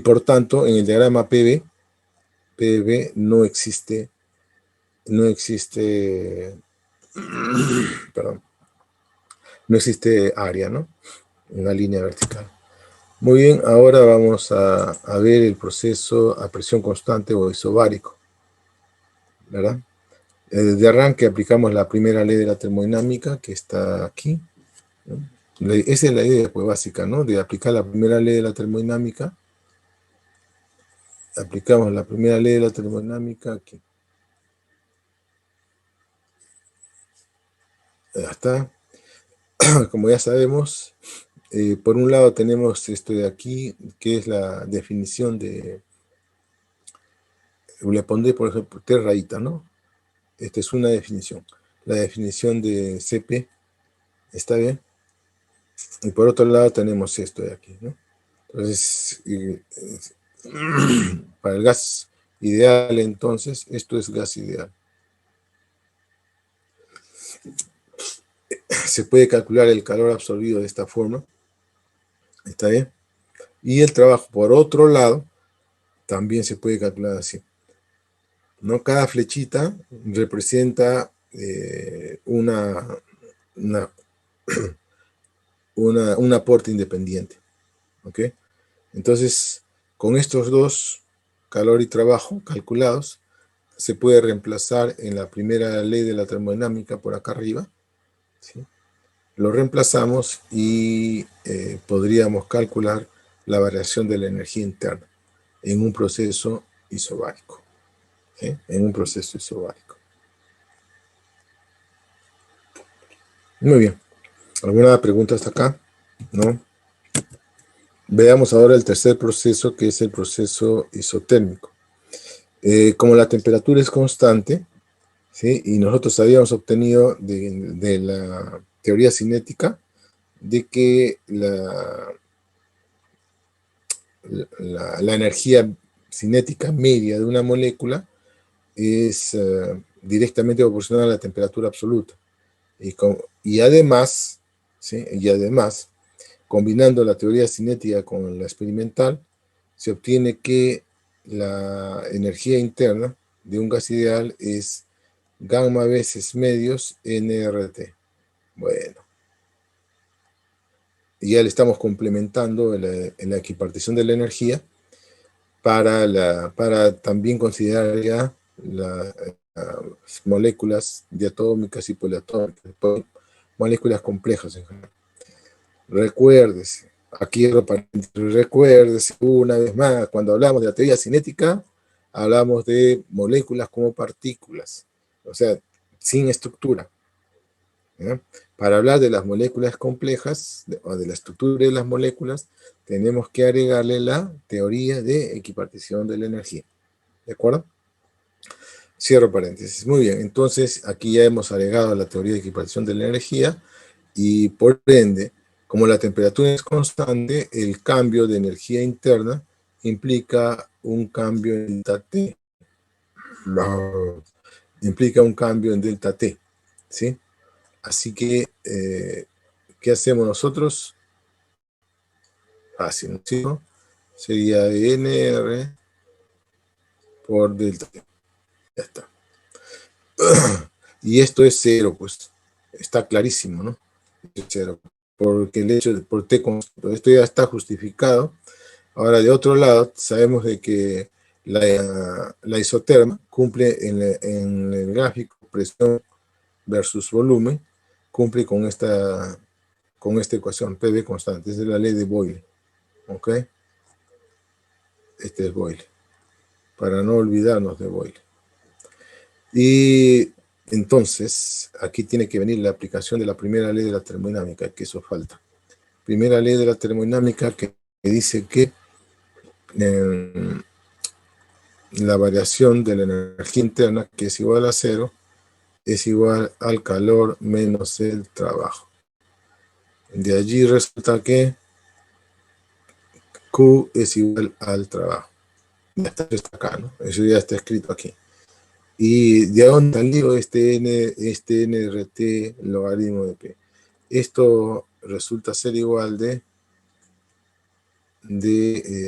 por tanto en el diagrama PV no existe perdón, no existe área, ¿no? Una línea vertical. Muy bien, ahora vamos a ver el proceso a presión constante o isobárico, ¿verdad? De arranque aplicamos la primera ley de la termodinámica que está aquí, ¿no? Esa es la idea, pues, básica, ¿no? De aplicar la primera ley de la termodinámica. Aplicamos la primera ley de la termodinámica aquí. Ya está. Como ya sabemos, por un lado tenemos esto de aquí, que es la definición de, le pondré por ejemplo T rayita, ¿no? Esta es una definición. La definición de CP, ¿está bien? Y por otro lado tenemos esto de aquí, ¿no? Entonces, para el gas ideal, entonces, esto es gas ideal. Se puede calcular el calor absorbido de esta forma, ¿está bien? Y el trabajo, por otro lado, también se puede calcular así, ¿no? Cada flechita representa un aporte independiente, ¿ok? Entonces, con estos dos, calor y trabajo calculados, se puede reemplazar en la primera ley de la termodinámica por acá arriba, ¿sí? Lo reemplazamos y podríamos calcular la variación de la energía interna en un proceso isobárico, ¿sí? En un proceso isobárico. Muy bien. ¿Alguna pregunta hasta acá? ¿No? Veamos ahora el tercer proceso, que es el proceso isotérmico. Como la temperatura es constante, ¿sí? Y nosotros habíamos obtenido de la teoría cinética de que la energía cinética media de una molécula es directamente proporcional a la temperatura absoluta. Y además, ¿sí? Y además, combinando la teoría cinética con la experimental, se obtiene que la energía interna de un gas ideal es gamma veces medios nRT. Bueno, y ya le estamos complementando en la equipartición de la energía para también considerar ya las moléculas diatómicas y poliatómicas, moléculas complejas en general. Recuérdese, recuérdese una vez más, cuando hablamos de la teoría cinética, hablamos de moléculas como partículas, o sea, sin estructura. ¿Ya? Para hablar de las moléculas complejas, o de la estructura de las moléculas, tenemos que agregarle la teoría de equipartición de la energía. ¿De acuerdo? Cierro paréntesis. Muy bien, entonces aquí ya hemos agregado la teoría de equipartición de la energía y por ende, como la temperatura es constante, el cambio de energía interna implica un cambio en delta T. Implica un cambio en delta T. ¿Sí? Así que, ¿qué hacemos nosotros? Fácil, ¿no? Sería NR por delta T. Ya está. Y esto es cero, pues. Está clarísimo, ¿no? Es cero. Porque el hecho de por T constante, esto ya está justificado. Ahora, de otro lado, sabemos de que la isoterma cumple en el gráfico presión versus volumen, cumple con esta ecuación, PV constante. Esa es la ley de Boyle. ¿Ok? Este es Boyle. Para no olvidarnos de Boyle. Y entonces, aquí tiene que venir la aplicación de la primera ley de la termodinámica, que eso falta. Primera ley de la termodinámica que dice que la variación de la energía interna, que es igual a cero, es igual al calor menos el trabajo. De allí resulta que Q es igual al trabajo. Ya está acá, ¿no? Eso ya está escrito aquí. Y de dónde salió este nRT logaritmo de P. Esto resulta ser igual de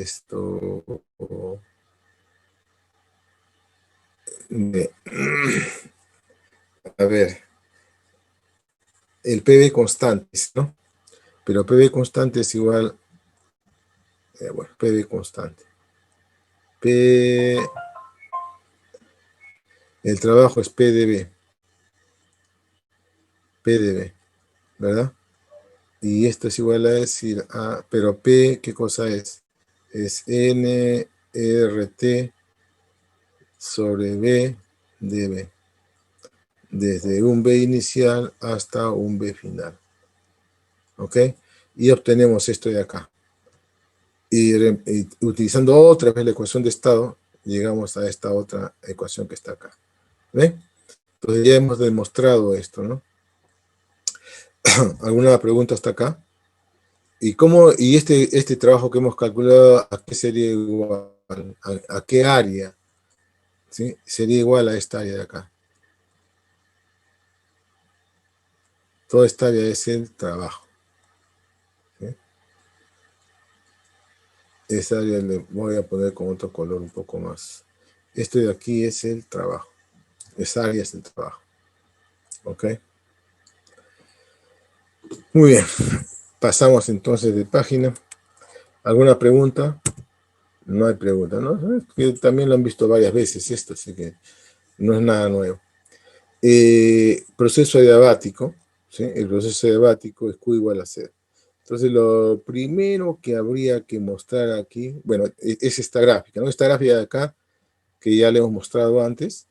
esto, a ver, el PV constante, ¿no? Pero PV constante es igual, bueno, PV constante. El trabajo es PdV, ¿verdad? Y esto es igual a decir A, pero P, ¿qué cosa es? Es nRT sobre B dB. Desde un B inicial hasta un B final. ¿Ok? Y obtenemos esto de acá. Y utilizando otra vez la ecuación de estado, llegamos a esta otra ecuación que está acá. ¿Ven? Entonces ya hemos demostrado esto, ¿no? ¿Alguna pregunta hasta acá? ¿Y este trabajo que hemos calculado, a qué sería igual? ¿A qué área? ¿Sí? Sería igual a esta área de acá. Toda esta área es el trabajo. ¿Sí? Esa área le voy a poner con otro color un poco más. Esto de aquí es el trabajo. Esa área es el trabajo. ¿Ok? Muy bien. Pasamos entonces de página. ¿Alguna pregunta? No hay pregunta, ¿no? Que también lo han visto varias veces esto, así que no es nada nuevo. Proceso adiabático, ¿sí? El proceso adiabático es Q igual a 0. Entonces, lo primero que habría que mostrar aquí, bueno, es esta gráfica, ¿no? Esta gráfica de acá, que ya le hemos mostrado antes,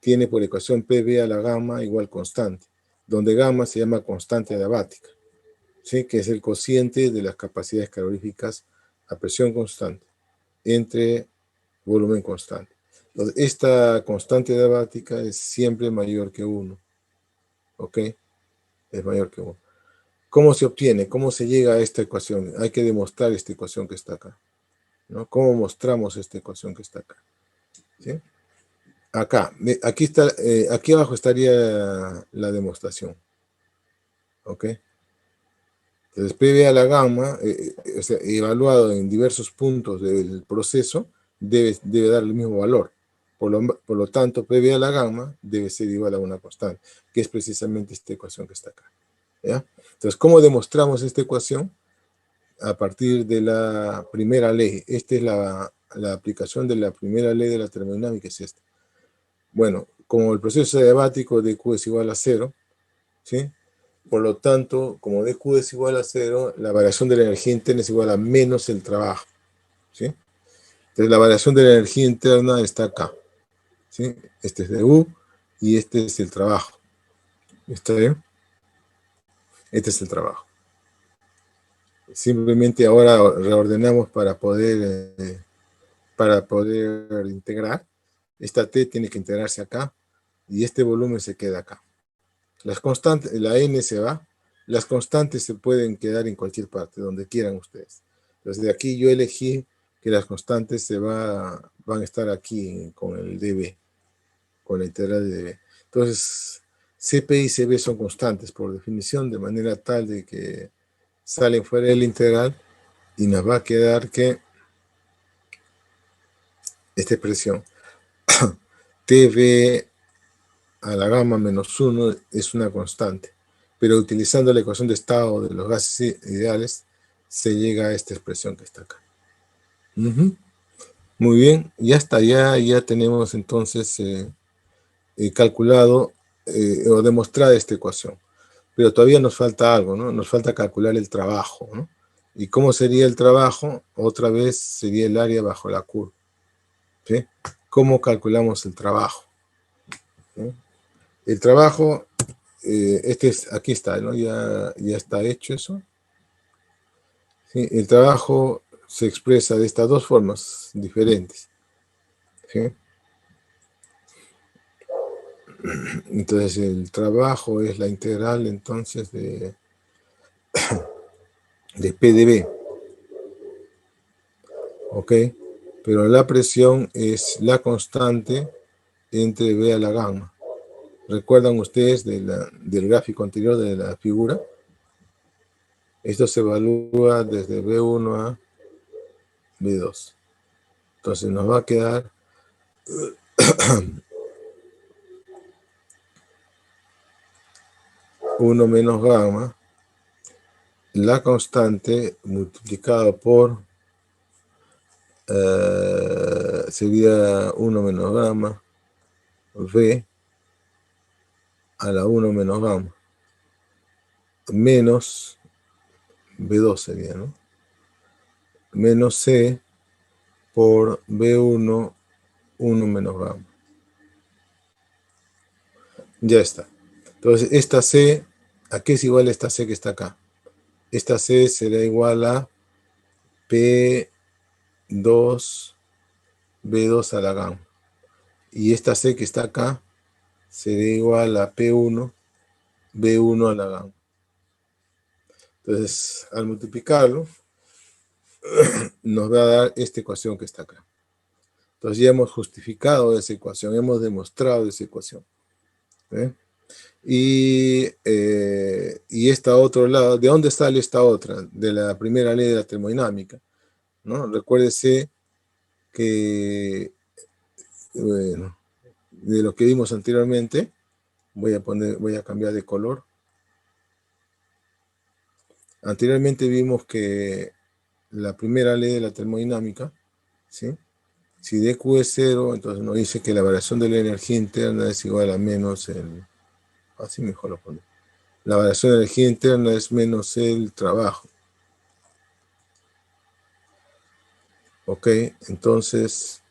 tiene por ecuación PV a la gamma igual constante, donde gamma se llama constante adiabática, ¿sí? Que es el cociente de las capacidades caloríficas a presión constante entre volumen constante. Entonces, esta constante adiabática es siempre mayor que 1. ¿Ok? Es mayor que 1. ¿Cómo se obtiene? ¿Cómo se llega a esta ecuación? Hay que demostrar esta ecuación que está acá. ¿no? ¿Cómo mostramos esta ecuación que está acá? ¿Sí? Acá, aquí está, aquí abajo estaría la demostración. ¿Ok? Entonces, PV a la gamma, o sea, evaluado en diversos puntos del proceso, debe dar el mismo valor. Por lo tanto, PV a la gamma debe ser igual a una constante, que es precisamente esta ecuación que está acá. ¿Ya? Entonces, ¿cómo demostramos esta ecuación? A partir de la primera ley. Esta es la aplicación de la primera ley de la termodinámica, es esta. Bueno, como el proceso adiabático de Q es igual a 0, ¿sí? Por lo tanto, como dQ es igual a 0, la variación de la energía interna es igual a menos el trabajo, ¿sí? Entonces, la variación de la energía interna está acá, ¿sí? Este es dU y este es el trabajo. ¿Está bien? Este es el trabajo. Simplemente ahora reordenamos para poder integrar. Esta T tiene que integrarse acá y este volumen se queda acá. Las constantes, la N se va, las constantes se pueden quedar en cualquier parte, donde quieran ustedes. Entonces de aquí yo elegí que las constantes van a estar aquí con el dB, con la integral de dB. Entonces CP y CB son constantes por definición, de manera tal de que salen fuera de la integral y nos va a quedar que esta expresión TV a la gamma menos 1 es una constante, pero utilizando la ecuación de estado de los gases ideales se llega a esta expresión que está acá. Muy bien, ya está, ya tenemos entonces calculado o demostrada esta ecuación, pero todavía nos falta algo, ¿no? Nos falta calcular el trabajo, ¿no? ¿Y cómo sería el trabajo? Otra vez sería el área bajo la curva, ¿sí? ¿Cómo calculamos el trabajo? ¿Sí? El trabajo, aquí está, ¿no? Ya está hecho eso. ¿Sí? El trabajo se expresa de estas dos formas diferentes. ¿Sí? Entonces el trabajo es la integral entonces de PdV. ¿Ok? Pero la presión es la constante entre V a la gamma. ¿Recuerdan ustedes del gráfico anterior de la figura? Esto se evalúa desde V1 a V2. Entonces nos va a quedar 1 menos gamma, la constante multiplicado por, sería 1 menos gamma, V a la 1 menos gamma, menos V2 sería, ¿no? Menos C por V1, 1 menos gamma. Ya está. Entonces, esta C, ¿a qué es igual esta C que está acá? Esta C será igual a P2, V2 a la gamma. Y esta C que está acá será igual a P1, V1 a la gamma. Entonces, al multiplicarlo, nos va a dar esta ecuación que está acá. Entonces ya hemos justificado esa ecuación, hemos demostrado esa ecuación. ¿Eh? Y esta otro lado, ¿de dónde sale esta otra? De la primera ley de la termodinámica, ¿no? Recuérdese que, bueno, de lo que vimos anteriormente, voy a cambiar de color. Anteriormente vimos que la primera ley de la termodinámica, ¿sí? Si dQ es 0, entonces nos dice que la variación de la energía interna es igual a menos el... Así mejor lo pone. La variación de la energía interna es menos el trabajo. Ok, entonces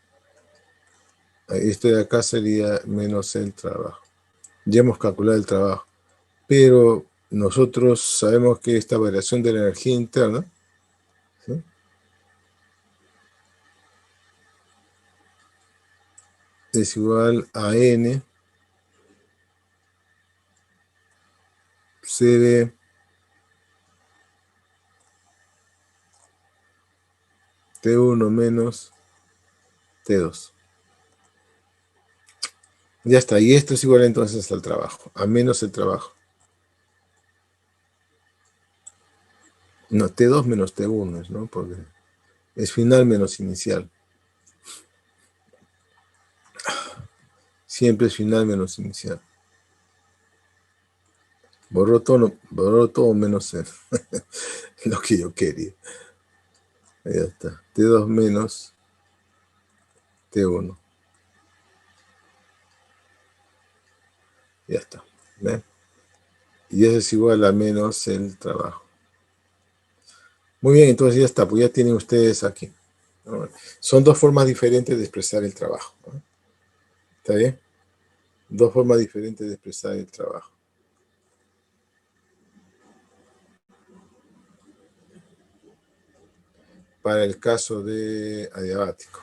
esto de acá sería menos el trabajo. Ya hemos calculado el trabajo. Pero nosotros sabemos que esta variación de la energía interna, ¿sí? Es igual a N CD T1 menos T2. Ya está, y esto es igual entonces al trabajo, a menos el trabajo. No, T2 menos T1, ¿no? Porque es final menos inicial. Siempre es final menos inicial. Borró todo menos lo que yo quería. Ya está. T2 menos T1. Ya está. ¿Ven? Y eso es igual a menos el trabajo. Muy bien, entonces ya está. Pues ya tienen ustedes aquí, ¿no? Son dos formas diferentes de expresar el trabajo, ¿no? ¿Está bien? Dos formas diferentes de expresar el trabajo. Para el caso de adiabático.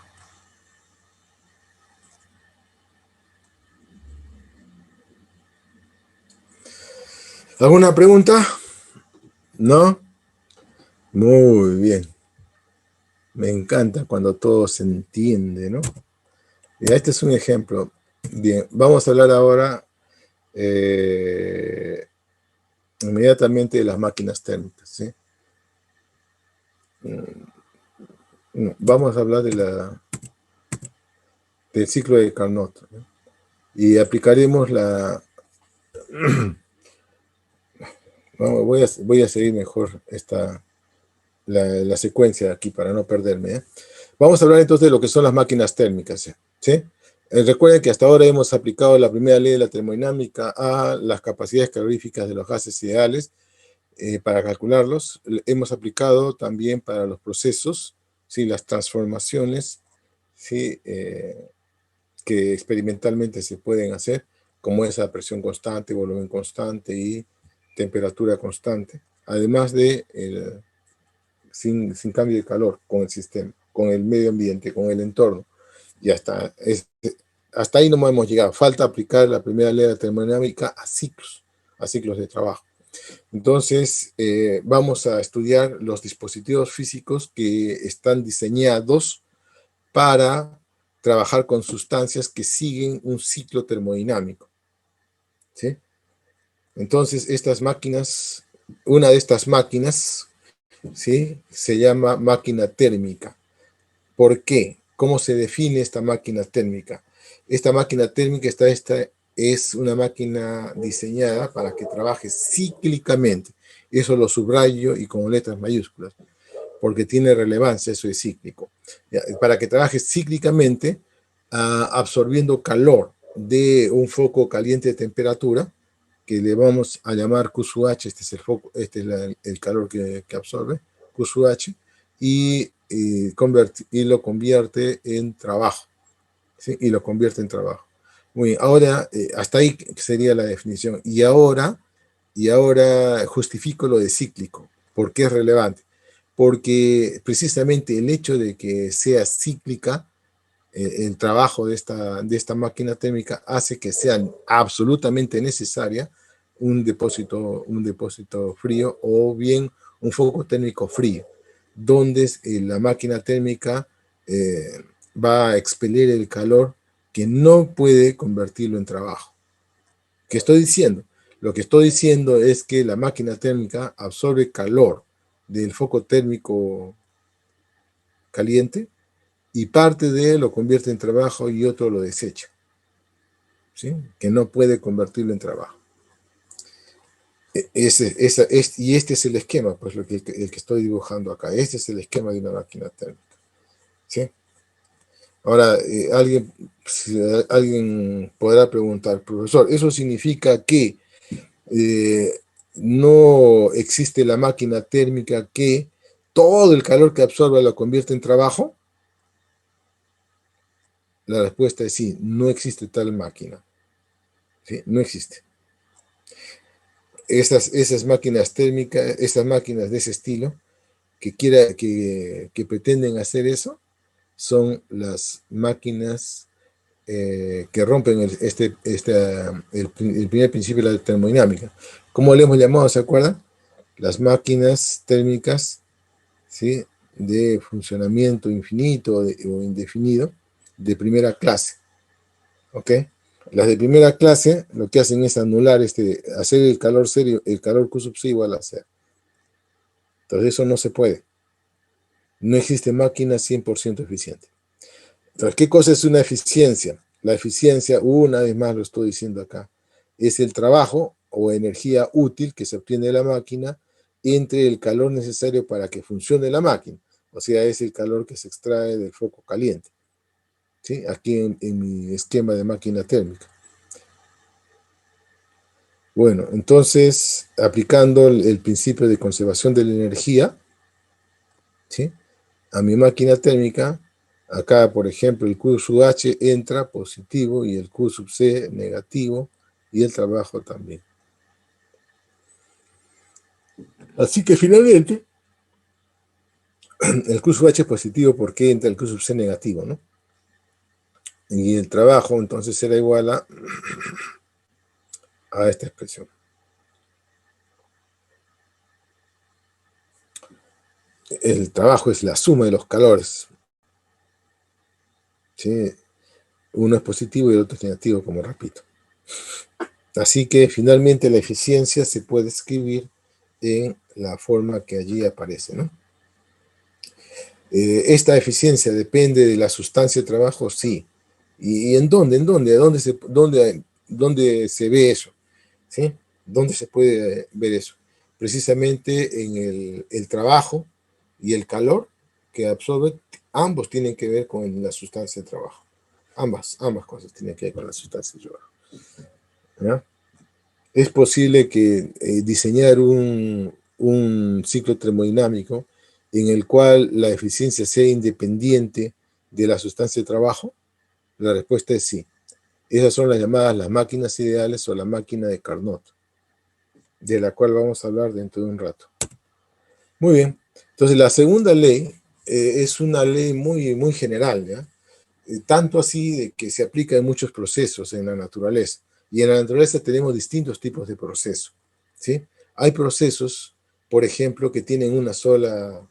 ¿Alguna pregunta? ¿No? Muy bien. Me encanta cuando todo se entiende, ¿no? Ya, este es un ejemplo. Bien, vamos a hablar ahora inmediatamente de las máquinas térmicas, ¿sí? Vamos a hablar del ciclo de Carnot, ¿no? Y aplicaremos voy a seguir mejor la secuencia aquí para no perderme, ¿eh? Vamos a hablar entonces de lo que son las máquinas térmicas, ¿sí? Recuerden que hasta ahora hemos aplicado la primera ley de la termodinámica a las capacidades caloríficas de los gases ideales para calcularlos. Hemos aplicado también para los procesos, ¿sí? Las transformaciones, ¿sí? Que experimentalmente se pueden hacer, como esa presión constante, volumen constante y temperatura constante, además de sin cambio de calor con el sistema, con el medio ambiente, con el entorno. Y hasta ahí no hemos llegado. Falta aplicar la primera ley de la termodinámica a ciclos de trabajo. Entonces, vamos a estudiar los dispositivos físicos que están diseñados para trabajar con sustancias que siguen un ciclo termodinámico, ¿sí? Entonces, estas máquinas, una de estas máquinas, ¿sí? Se llama máquina térmica. ¿Por qué? ¿Cómo se define esta máquina térmica? Esta máquina térmica es una máquina diseñada para que trabaje cíclicamente. Eso lo subrayo y con letras mayúsculas, porque tiene relevancia, eso es cíclico. Para que trabaje cíclicamente, absorbiendo calor de un foco caliente de temperatura, que le vamos a llamar Q sub H, este es el foco, este es el calor que absorbe, Q sub H, y lo convierte en trabajo, ¿sí? Y lo convierte en trabajo. Muy bien, ahora, hasta ahí sería la definición. Y ahora justifico lo de cíclico. ¿Por qué es relevante? Porque precisamente el hecho de que sea cíclica, el trabajo de esta máquina térmica hace que sea absolutamente necesaria un depósito frío o bien un foco térmico frío, donde la máquina térmica va a expeler el calor que no puede convertirlo en trabajo. ¿Qué estoy diciendo? Lo que estoy diciendo es que la máquina térmica absorbe calor del foco térmico caliente y parte de él lo convierte en trabajo y otro lo desecha, ¿sí? Que no puede convertirlo en trabajo. Y este es el esquema, pues el que estoy dibujando acá. Este es el esquema de una máquina térmica, ¿sí? Ahora, alguien podrá preguntar, profesor, ¿eso significa que no existe la máquina térmica que todo el calor que absorbe lo convierte en trabajo? La respuesta es sí, no existe tal máquina. ¿Sí? No existe. Esas máquinas térmicas, esas máquinas de ese estilo, que pretenden hacer eso, son las máquinas que rompen el primer principio de la termodinámica. ¿Cómo le hemos llamado, se acuerdan? Las máquinas térmicas, ¿sí? de funcionamiento infinito o indefinido de primera clase. ¿Ok? Las de primera clase lo que hacen es anular, hacer el calor serio, el calor Q sub C igual a cero. Entonces eso no se puede. No existe máquina 100% eficiente. Entonces, ¿qué cosa es una eficiencia? La eficiencia, una vez más lo estoy diciendo acá, es el trabajo o energía útil que se obtiene de la máquina entre el calor necesario para que funcione la máquina. O sea, es el calor que se extrae del foco caliente. ¿Sí? Aquí en mi esquema de máquina térmica. Bueno, entonces, aplicando el principio de conservación de la energía, ¿sí?, a mi máquina térmica, acá, por ejemplo, el Q sub H entra positivo y el Q sub C negativo y el trabajo también. Así que finalmente, el Q sub H es positivo porque entra el Q sub C negativo, ¿no? Y el trabajo entonces será igual a esta expresión. El trabajo es la suma de los calores, ¿sí? Uno es positivo y el otro es negativo, como repito. Así que finalmente la eficiencia se puede escribir en la forma que allí aparece, ¿no? ¿Esta eficiencia depende de la sustancia de trabajo? Sí. ¿Y en dónde? ¿En dónde? ¿Dónde se ve eso? ¿Sí? ¿Dónde se puede ver eso? Precisamente en el trabajo y el calor que absorbe, ambos tienen que ver con la sustancia de trabajo. Ambas cosas tienen que ver con la sustancia de trabajo. ¿Ya? Es posible que diseñar un ciclo termodinámico en el cual la eficiencia sea independiente de la sustancia de trabajo. La respuesta es sí. Esas son las llamadas las máquinas ideales o la máquina de Carnot, de la cual vamos a hablar dentro de un rato. Muy bien. Entonces, la segunda ley es una ley muy, muy general, ¿ya? Tanto así de que se aplica en muchos procesos en la naturaleza. Y en la naturaleza tenemos distintos tipos de procesos, ¿sí? Hay procesos, por ejemplo, que tienen una sola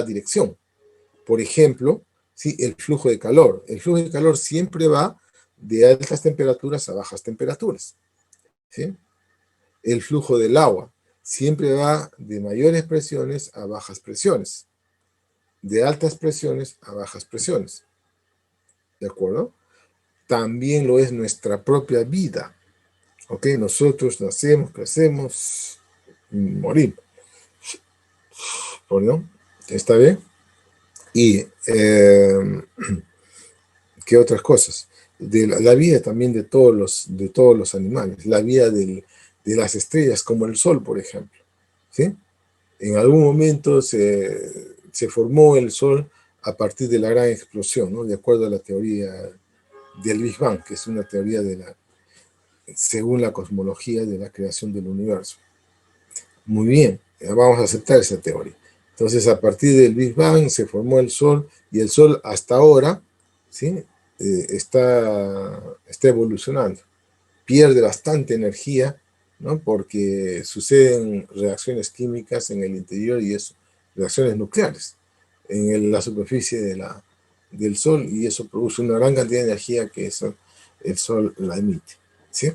dirección. Por ejemplo, ¿sí?, el flujo de calor. El flujo de calor siempre va de altas temperaturas a bajas temperaturas, ¿sí? El flujo del agua siempre va de mayores presiones a bajas presiones, de altas presiones a bajas presiones. ¿De acuerdo? También lo es nuestra propia vida. ¿Ok? Nosotros nacemos, crecemos, morimos. ¿No? ¿Está bien? Y, ¿qué otras cosas? De la vida también de todos los animales, la vida de las estrellas, como el Sol, por ejemplo. ¿Sí? En algún momento se formó el Sol a partir de la gran explosión, ¿no? De acuerdo a la teoría del Big Bang, que es una teoría según la cosmología de la creación del universo. Muy bien, vamos a aceptar esa teoría. Entonces, a partir del Big Bang se formó el Sol, y el Sol hasta ahora, ¿sí?, está evolucionando. Pierde bastante energía, ¿no?, porque suceden reacciones químicas en el interior y eso, reacciones nucleares en la superficie del Sol, y eso produce una gran cantidad de energía que el Sol la emite, ¿sí?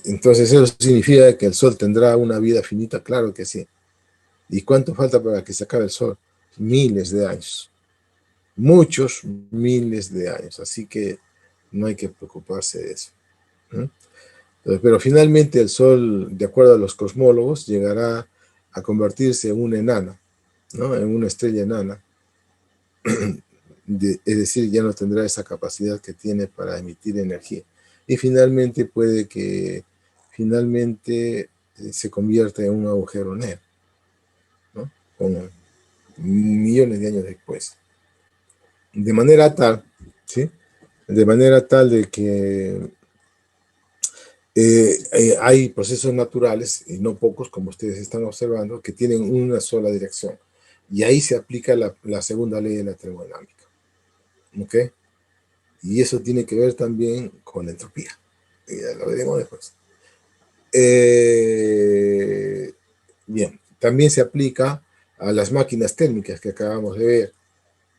Entonces eso significa que el Sol tendrá una vida finita, claro que sí. ¿Y cuánto falta para que se acabe el Sol? Miles de años. Muchos miles de años. Así que no hay que preocuparse de eso. Pero finalmente el Sol, de acuerdo a los cosmólogos, llegará a convertirse en una enana, ¿no?, en una estrella enana. Es decir, ya no tendrá esa capacidad que tiene para emitir energía. Y finalmente puede que se convierta en un agujero negro, ¿no?, con millones de años después. De manera tal, ¿sí?, de manera tal de que hay procesos naturales, y no pocos, como ustedes están observando, que tienen una sola dirección. Y ahí se aplica la segunda ley de la termodinámica. ¿Ok? Y eso tiene que ver también con la entropía. Ya lo veremos después. Bien, también se aplica a las máquinas térmicas que acabamos de ver,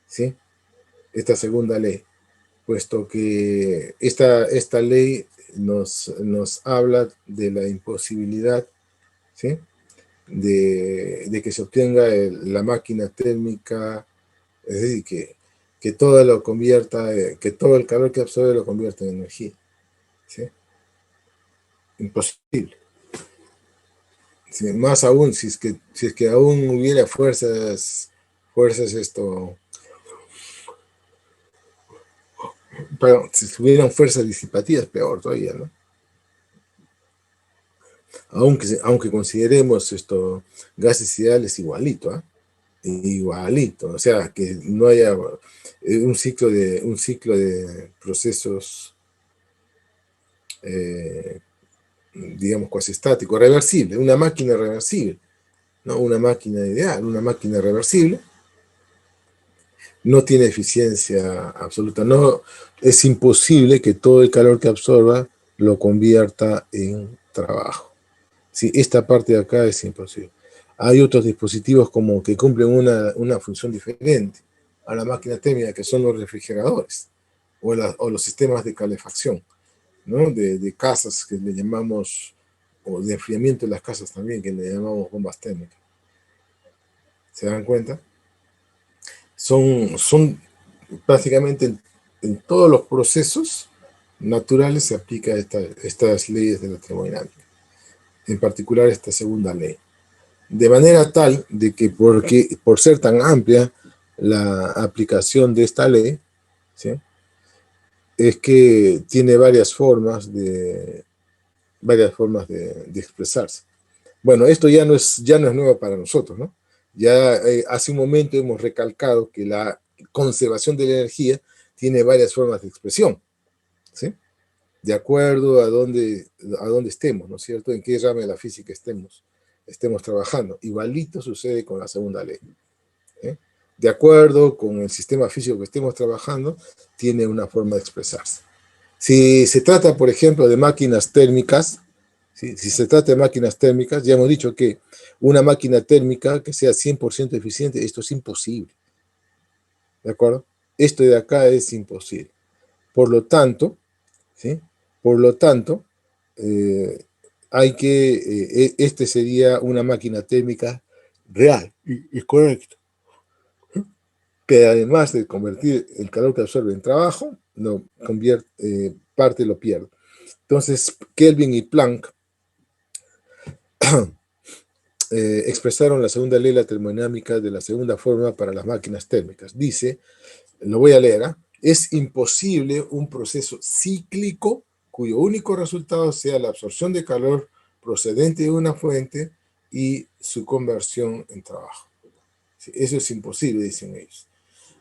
¿sí? Esta segunda ley, puesto que esta ley nos habla de la imposibilidad, ¿sí? de que se obtenga la máquina térmica, es decir, que todo lo convierta, que todo el calor que absorbe lo convierta en energía, ¿sí? Imposible. Sí, más aún, si es que aún hubiera fuerzas pero si tuvieran fuerzas disipativas, peor todavía, ¿no? Aunque consideremos gases ideales igualito, ¿ah? Igualito, o sea, que no haya un ciclo de procesos, digamos, cuasi estático, reversible, una máquina reversible, no una máquina ideal, una máquina reversible, no tiene eficiencia absoluta, no, es imposible que todo el calor que absorba lo convierta en trabajo. Sí, esta parte de acá es imposible. Hay otros dispositivos como que cumplen una función diferente a la máquina térmica, que son los refrigeradores o los sistemas de calefacción, ¿no? De casas que le llamamos, o de enfriamiento de las casas también, que le llamamos bombas térmicas. ¿Se dan cuenta? Son prácticamente en todos los procesos naturales se aplica estas leyes de la termodinámica, en particular esta segunda ley. De manera tal de que por ser tan amplia la aplicación de esta ley, ¿sí? Es que tiene varias formas de expresarse. Bueno, esto ya no es nuevo para nosotros, ¿no? Ya hace un momento hemos recalcado que la conservación de la energía tiene varias formas de expresión, ¿sí? De acuerdo a dónde estemos, ¿no es cierto? En qué rama de la física estemos trabajando. Igualito sucede con la segunda ley, ¿eh? De acuerdo con el sistema físico que estemos trabajando, tiene una forma de expresarse. Si se trata, por ejemplo, de máquinas térmicas, ¿sí? Si se trata de máquinas térmicas, ya hemos dicho que una máquina térmica que sea 100% eficiente, esto es imposible. ¿De acuerdo? Esto de acá es imposible. Por lo tanto, ¿sí? Por lo tanto, este sería una máquina térmica real y correcto, que además de convertir el calor que absorbe en trabajo, parte lo pierde. Entonces, Kelvin y Planck expresaron la segunda ley de la termodinámica de la segunda forma para las máquinas térmicas. Dice, lo voy a leer, ¿eh? Es imposible un proceso cíclico cuyo único resultado sea la absorción de calor procedente de una fuente y su conversión en trabajo. ¿Sí? Eso es imposible, dicen ellos.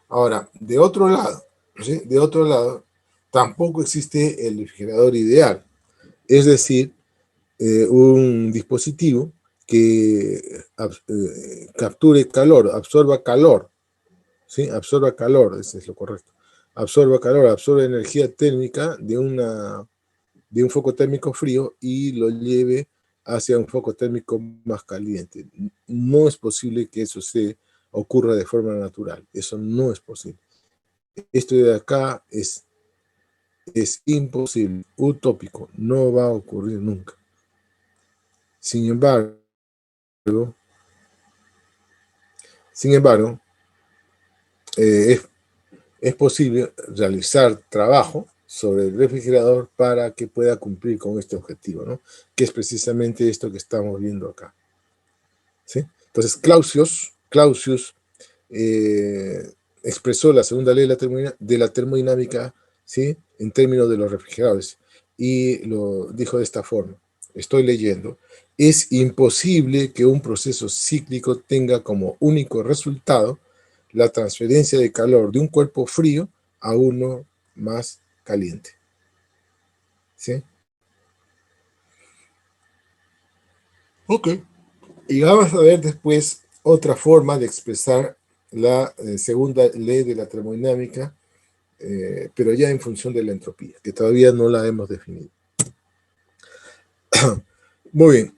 Ahora, de otro lado, ¿sí? De otro lado, tampoco existe el refrigerador ideal, es decir, un dispositivo que capture calor, absorba calor, ¿sí? Absorba calor, ese es lo correcto. Absorba calor, absorbe energía térmica de un foco térmico frío y lo lleve hacia un foco térmico más caliente. No es posible que eso ocurra de forma natural. Eso no es posible. Esto de acá es imposible, utópico, no va a ocurrir nunca. Sin embargo, es posible realizar trabajo sobre el refrigerador para que pueda cumplir con este objetivo, ¿no? Que es precisamente esto que estamos viendo acá, ¿sí? Entonces, Clausius expresó la segunda ley de la termodinámica, ¿sí? En términos de los refrigeradores, y lo dijo de esta forma, estoy leyendo: es imposible que un proceso cíclico tenga como único resultado la transferencia de calor de un cuerpo frío a uno más caliente. ¿Sí? Ok. Y vamos a ver después otra forma de expresar la segunda ley de la termodinámica, pero ya en función de la entropía, que todavía no la hemos definido. Muy bien.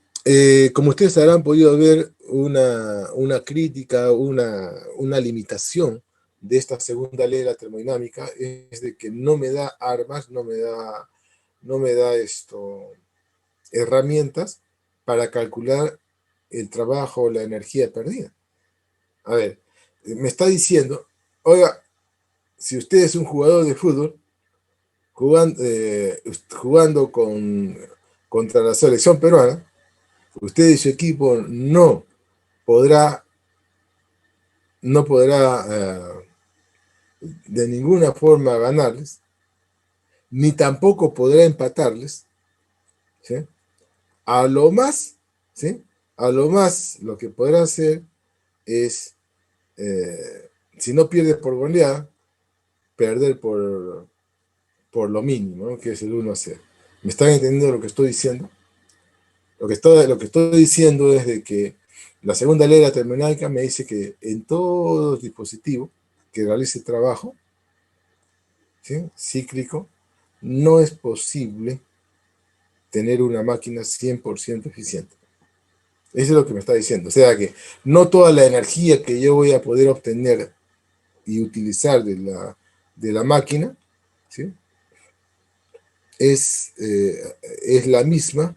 Como ustedes habrán podido ver, una crítica, una limitación de esta segunda ley de la termodinámica es de que no me da armas, no me da herramientas para calcular el trabajo o la energía perdida. A ver, me está diciendo, oiga, si usted es un jugador de fútbol, jugando contra la selección peruana, usted y su equipo no podrá de ninguna forma ganarles, ni tampoco podrá empatarles, ¿sí? A lo más, ¿sí? A lo más lo que podrá hacer es, si no pierde por goleada, perder por lo mínimo, ¿no? Que es el 1-0. ¿Me están entendiendo lo que estoy diciendo? Lo que estoy diciendo es de que la segunda ley de la termodinámica me dice que en todo dispositivo que realice trabajo, ¿sí?, cíclico, no es posible tener una máquina 100% eficiente. Eso es lo que me está diciendo. O sea que no toda la energía que yo voy a poder obtener y utilizar de la máquina, ¿sí?, es la misma,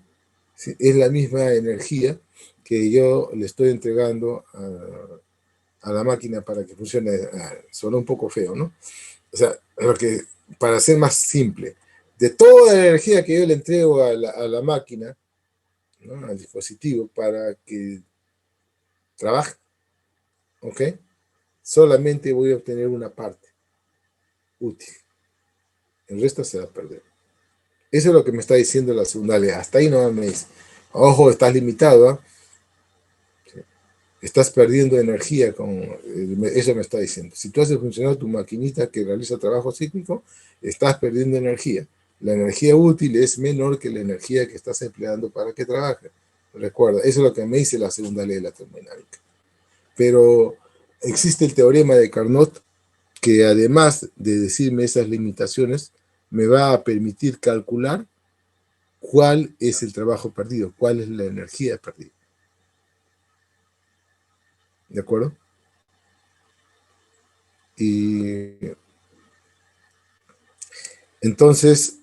¿sí?, es la misma energía que yo le estoy entregando a la máquina para que funcione. Suena un poco feo, ¿no? O sea, para ser más simple, de toda la energía que yo le entrego a la máquina, ¿no?, al dispositivo, para que trabaje, ¿ok?, solamente voy a obtener una parte útil. El resto se va a perder. Eso es lo que me está diciendo la segunda ley. Hasta ahí no me dice. Ojo, estás limitado, ¿eh? Estás perdiendo energía eso me está diciendo. Si tú haces funcionar tu maquinita que realiza trabajo cíclico, estás perdiendo energía. La energía útil es menor que la energía que estás empleando para que trabaje. Recuerda, eso es lo que me dice la segunda ley de la termodinámica. Pero existe el teorema de Carnot, que además de decirme esas limitaciones, me va a permitir calcular cuál es el trabajo perdido, cuál es la energía perdida. ¿De acuerdo? Y entonces,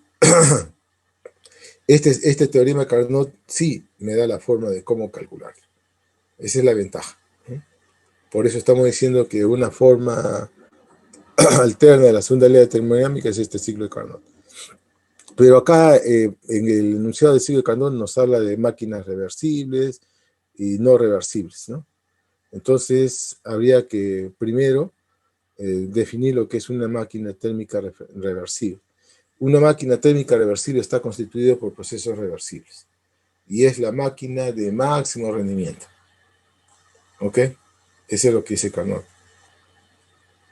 este teorema de Carnot sí me da la forma de cómo calcularlo. Esa es la ventaja. Por eso estamos diciendo que una forma alterna de la segunda ley de termodinámica es este ciclo de Carnot. Pero acá, en el enunciado del ciclo de Carnot, nos habla de máquinas reversibles y no reversibles, ¿no? Entonces, habría que primero definir lo que es una máquina térmica reversible. Una máquina térmica reversible está constituida por procesos reversibles y es la máquina de máximo rendimiento. ¿Ok? Eso es lo que dice Carnot.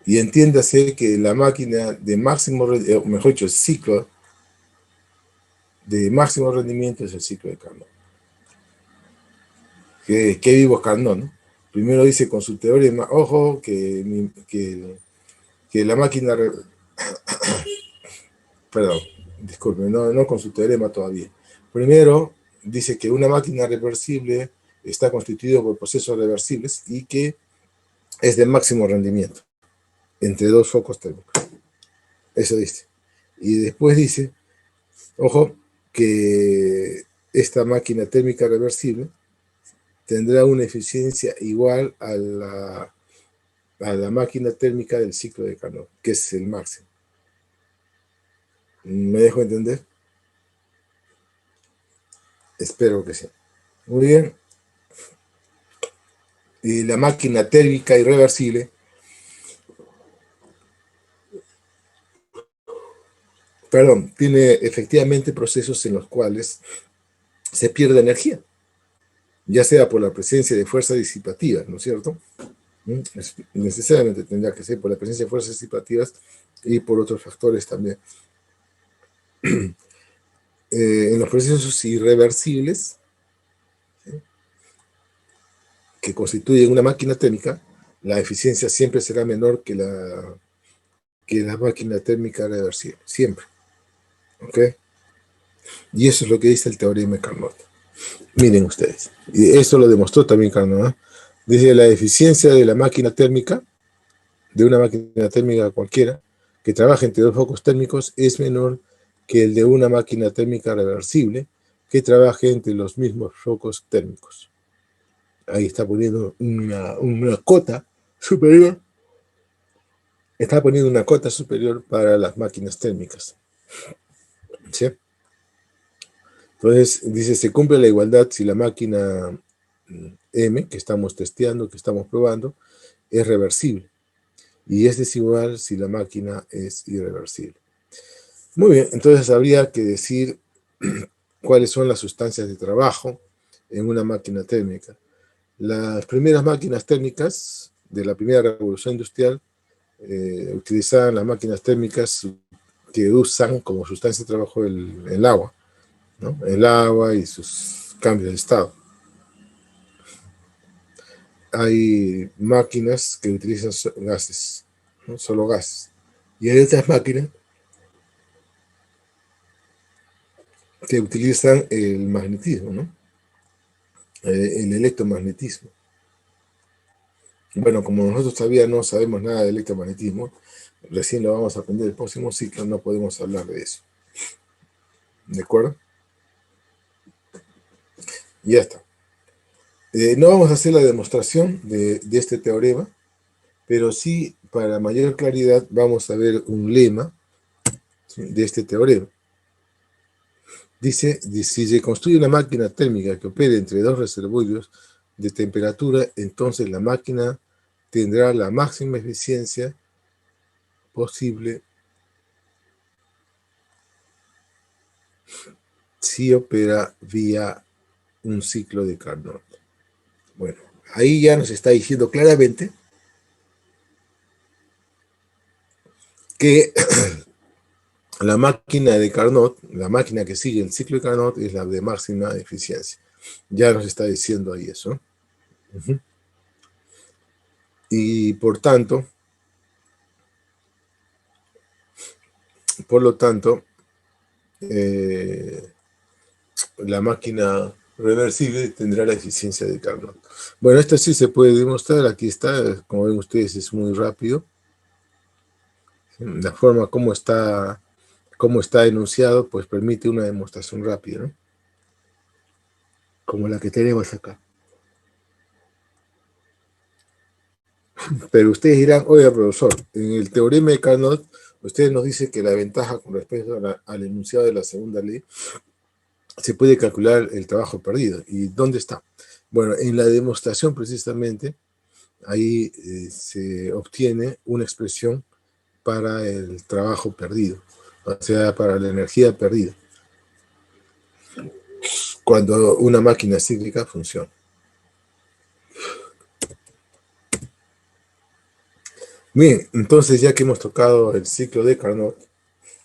Y entiéndase que la máquina de máximo, mejor dicho, el ciclo de máximo rendimiento es el ciclo de Carnot. ¿Qué vivo es Carnot, ¿no? Primero dice con su teorema, ojo, que la máquina... Perdón, disculpen, no con su teorema todavía. Primero dice que una máquina reversible está constituida por procesos reversibles y que es de máximo rendimiento entre dos focos térmicos. Eso dice. Y después dice, ojo, que esta máquina térmica reversible tendrá una eficiencia igual a la máquina térmica del ciclo de Carnot, que es el máximo. ¿Me dejo entender? Espero que sí. Muy bien. Y la máquina térmica irreversible tiene efectivamente procesos en los cuales se pierde energía, ya sea por la presencia de fuerzas disipativas, ¿no es cierto? Necesariamente tendrá que ser por la presencia de fuerzas disipativas y por otros factores también. En los procesos irreversibles, ¿sí?, que constituyen una máquina térmica, la eficiencia siempre será menor que la máquina térmica reversible, siempre. ¿Ok? Y eso es lo que dice el teorema de Carnot. Miren ustedes, y eso lo demostró también Carnot, ¿no? Dice la eficiencia de la máquina térmica, de una máquina térmica cualquiera, que trabaja entre dos focos térmicos, es menor que el de una máquina térmica reversible, que trabaje entre los mismos focos térmicos. Ahí está poniendo una cota superior. Está poniendo una cota superior para las máquinas térmicas. ¿Sí? Entonces, dice, se cumple la igualdad si la máquina M, que estamos testeando, que estamos probando, es reversible. Y es desigual si la máquina es irreversible. Muy bien, entonces habría que decir cuáles son las sustancias de trabajo en una máquina térmica. Las primeras máquinas térmicas de la primera revolución industrial utilizaban las máquinas térmicas que usan como sustancia de trabajo el agua, ¿no? El agua y sus cambios de estado. Hay máquinas que utilizan gases, ¿no? Solo gases. Y hay otras máquinas que utilizan el magnetismo, ¿no? El electromagnetismo. Bueno, como nosotros todavía no sabemos nada de electromagnetismo, recién lo vamos a aprender el próximo ciclo, no podemos hablar de eso. ¿De acuerdo? Ya está. No vamos a hacer la demostración de este teorema, pero sí, para mayor claridad, vamos a ver un lema, ¿sí?, de este teorema. Dice, si se construye una máquina térmica que opere entre dos reservorios de temperatura, entonces la máquina tendrá la máxima eficiencia posible si opera vía un ciclo de Carnot. Bueno, ahí ya nos está diciendo claramente que la máquina de Carnot, la máquina que sigue el ciclo de Carnot, es la de máxima eficiencia. Ya nos está diciendo ahí eso. Y por lo tanto, la máquina reversible tendrá la eficiencia de Carnot. Bueno, esto sí se puede demostrar. Aquí está, como ven ustedes, es muy rápido. La forma como está enunciado, pues permite una demostración rápida, ¿no? Como la que tenemos acá. Pero ustedes dirán, oye, profesor, en el teorema de Carnot, usted nos dice que la ventaja con respecto al enunciado de la segunda ley, se puede calcular el trabajo perdido. ¿Y dónde está? Bueno, en la demostración precisamente, ahí se obtiene una expresión para el trabajo perdido, o sea, para la energía perdida, cuando una máquina cíclica funciona. Bien, entonces ya que hemos tocado el ciclo de Carnot,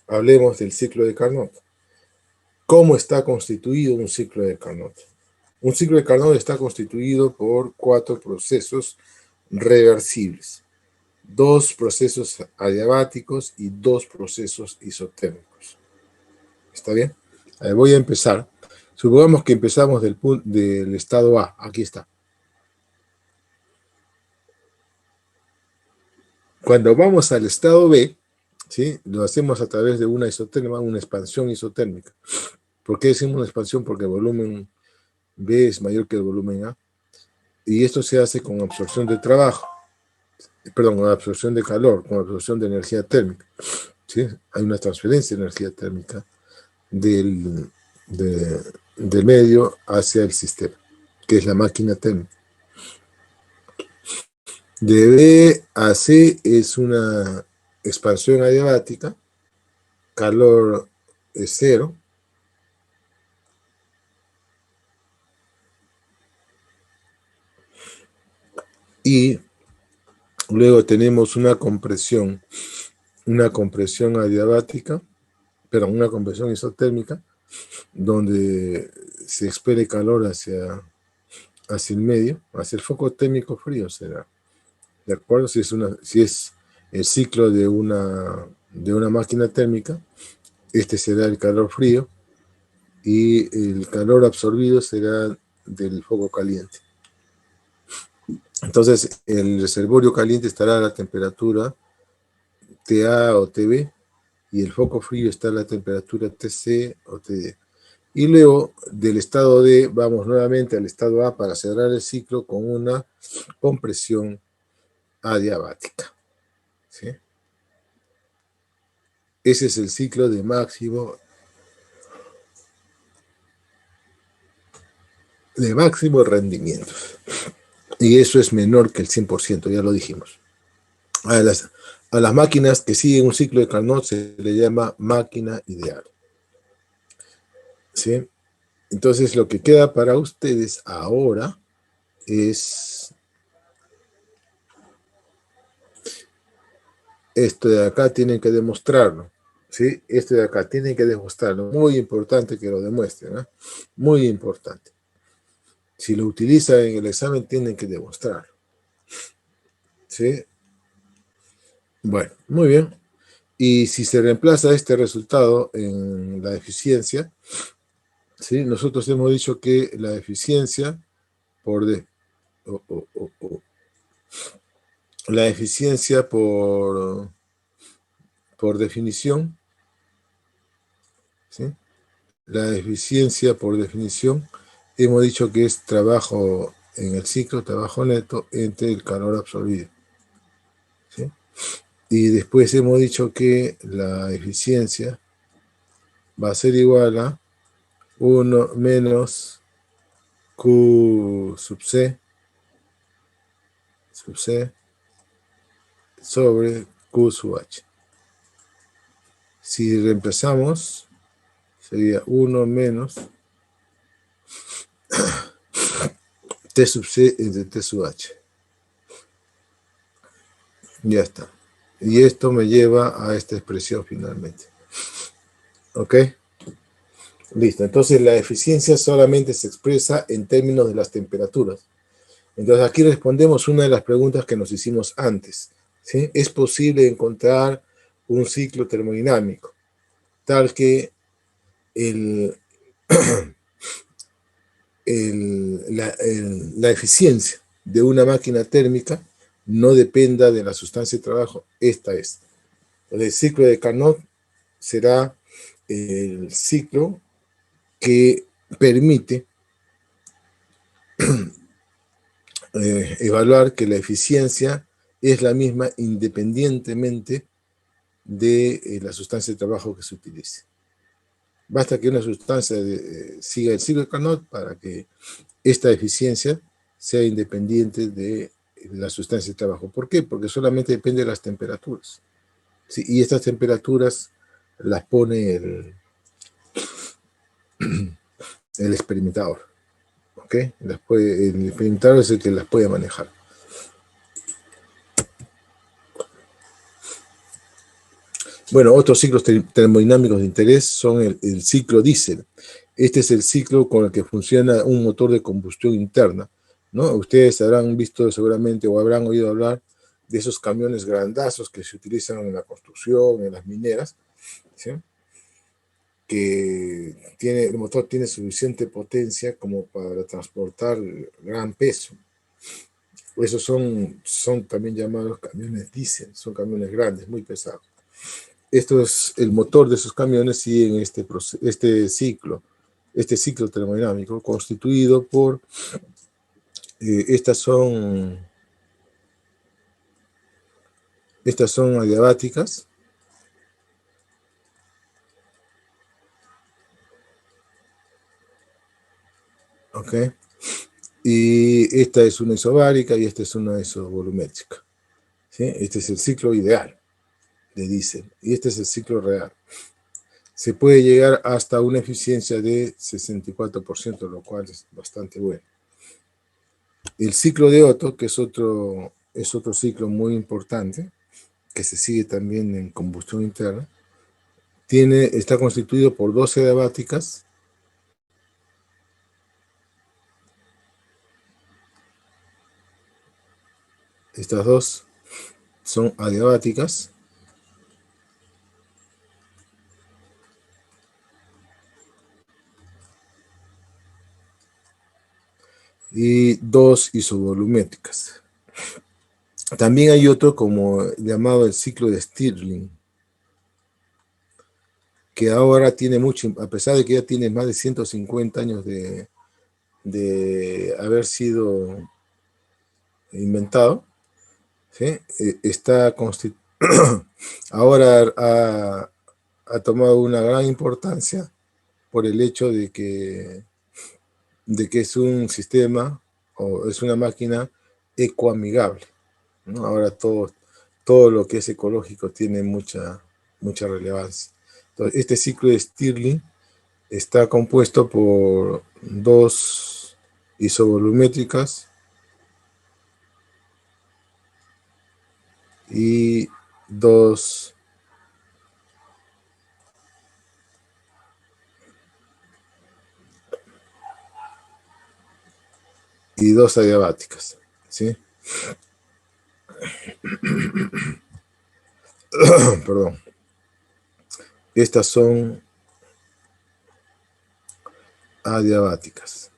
hablemos del ciclo de Carnot. ¿Cómo está constituido un ciclo de Carnot? Un ciclo de Carnot está constituido por 4 procesos reversibles, 2 procesos adiabáticos y 2 procesos isotérmicos. ¿Está bien? Voy a empezar. Supongamos que empezamos del estado A. Aquí está. Cuando vamos al estado B, ¿sí?, lo hacemos a través de una isotérmica, una expansión isotérmica. ¿Por qué decimos una expansión? Porque el volumen B es mayor que el volumen A. Y esto se hace con absorción de trabajo, perdón, con absorción de calor, con absorción de energía térmica. ¿Sí? Hay una transferencia de energía térmica del medio hacia el sistema, que es la máquina térmica. De B a C es una expansión adiabática, calor es 0, y luego tenemos una compresión adiabática, perdón, una compresión isotérmica, donde se expele calor hacia el medio, hacia el foco térmico frío será. ¿De acuerdo? Si es el ciclo de una máquina térmica, este será el calor frío, y el calor absorbido será del foco caliente. Entonces, el reservorio caliente estará a la temperatura TA o TB, y el foco frío está a la temperatura TC o TD. Y luego, del estado D, vamos nuevamente al estado A para cerrar el ciclo con una compresión adiabática. ¿Sí? Ese es el ciclo de máximo rendimiento. Y eso es menor que el 100%, ya lo dijimos. A las máquinas que siguen un ciclo de Carnot se le llama máquina ideal. ¿Sí? Entonces, lo que queda para ustedes ahora es esto de acá, tienen que demostrarlo. ¿Sí? Esto de acá tienen que demostrarlo. Muy importante que lo demuestren, ¿eh? Muy importante. Si lo utilizan en el examen, tienen que demostrarlo. ¿Sí? Bueno, muy bien. Y si se reemplaza este resultado en la eficiencia, ¿sí? Nosotros hemos dicho que la eficiencia la eficiencia por definición, ¿sí? La eficiencia por definición, hemos dicho que es trabajo en el ciclo, trabajo neto entre el calor absorbido. ¿Sí? Y después hemos dicho que la eficiencia va a ser igual a 1 menos Q sub C sobre Q sub H. Si reemplazamos, sería 1 menos T sub C entre T sub H. Ya está. Y esto me lleva a esta expresión finalmente. ¿Ok? Listo. Entonces la eficiencia solamente se expresa en términos de las temperaturas. Entonces aquí respondemos una de las preguntas que nos hicimos antes. ¿Sí? ¿Es posible encontrar un ciclo termodinámico tal que la eficiencia de una máquina térmica no dependa de la sustancia de trabajo? Esta es. El ciclo de Carnot será el ciclo que permite evaluar que la eficiencia es la misma independientemente de la sustancia de trabajo que se utilice. Basta que una sustancia siga el ciclo de Carnot para que esta eficiencia sea independiente de la sustancia de trabajo. ¿Por qué? Porque solamente depende de las temperaturas. ¿Sí? Y estas temperaturas las pone el experimentador. ¿Ok? El experimentador es el que las puede manejar. Bueno, otros ciclos termodinámicos de interés son el ciclo diésel. Este es el ciclo con el que funciona un motor de combustión interna, ¿no? Ustedes habrán visto seguramente o habrán oído hablar de esos camiones grandazos que se utilizan en la construcción, en las mineras, ¿sí? Que el motor tiene suficiente potencia como para transportar gran peso. Esos son también llamados camiones diésel, son camiones grandes, muy pesados. Esto es el motor de esos camiones y en este ciclo termodinámico constituido por estas son adiabáticas, ¿ok? Y esta es una isobárica y esta es una isovolumétrica, ¿sí? Este es el ciclo ideal de diésel y este es el ciclo real. Se puede llegar hasta una eficiencia de 64%, lo cual es bastante bueno. El ciclo de Otto, que es otro ciclo muy importante, que se sigue también en combustión interna, está constituido por 12 adiabáticas, estas dos son adiabáticas, y 2 isovolumétricas. También hay otro como llamado el ciclo de Stirling, que ahora tiene mucho, a pesar de que ya tiene más de 150 años de haber sido inventado, ¿sí? Ahora ha tomado una gran importancia por el hecho de que es un sistema o es una máquina ecoamigable, ¿no? Ahora todo lo que es ecológico tiene mucha relevancia. Entonces, este ciclo de Stirling está compuesto por 2 isovolumétricas y 2 adiabáticas, ¿sí? Perdón. Estas son adiabáticas.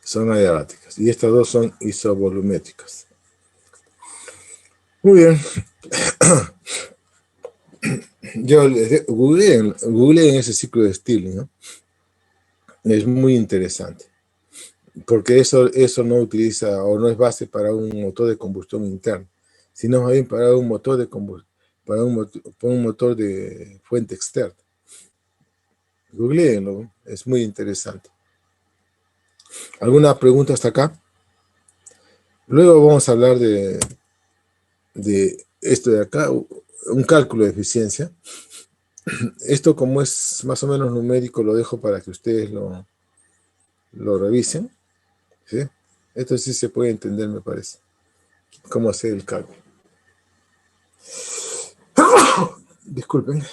Son adiabáticas. Y estas 2 son isovolumétricas. Muy bien. Yo googleen ese ciclo de Stirling, ¿no? Es muy interesante. Porque eso no utiliza o no es base para un motor de combustión interna, sino más bien para un motor de combustión, para un motor de fuente externa. Googleenlo, es muy interesante. ¿Alguna pregunta hasta acá? Luego vamos a hablar de esto de acá, un cálculo de eficiencia. Esto, como es más o menos numérico, lo dejo para que ustedes lo revisen, ¿sí? Esto sí se puede entender, me parece, cómo hacer el cálculo. Disculpen.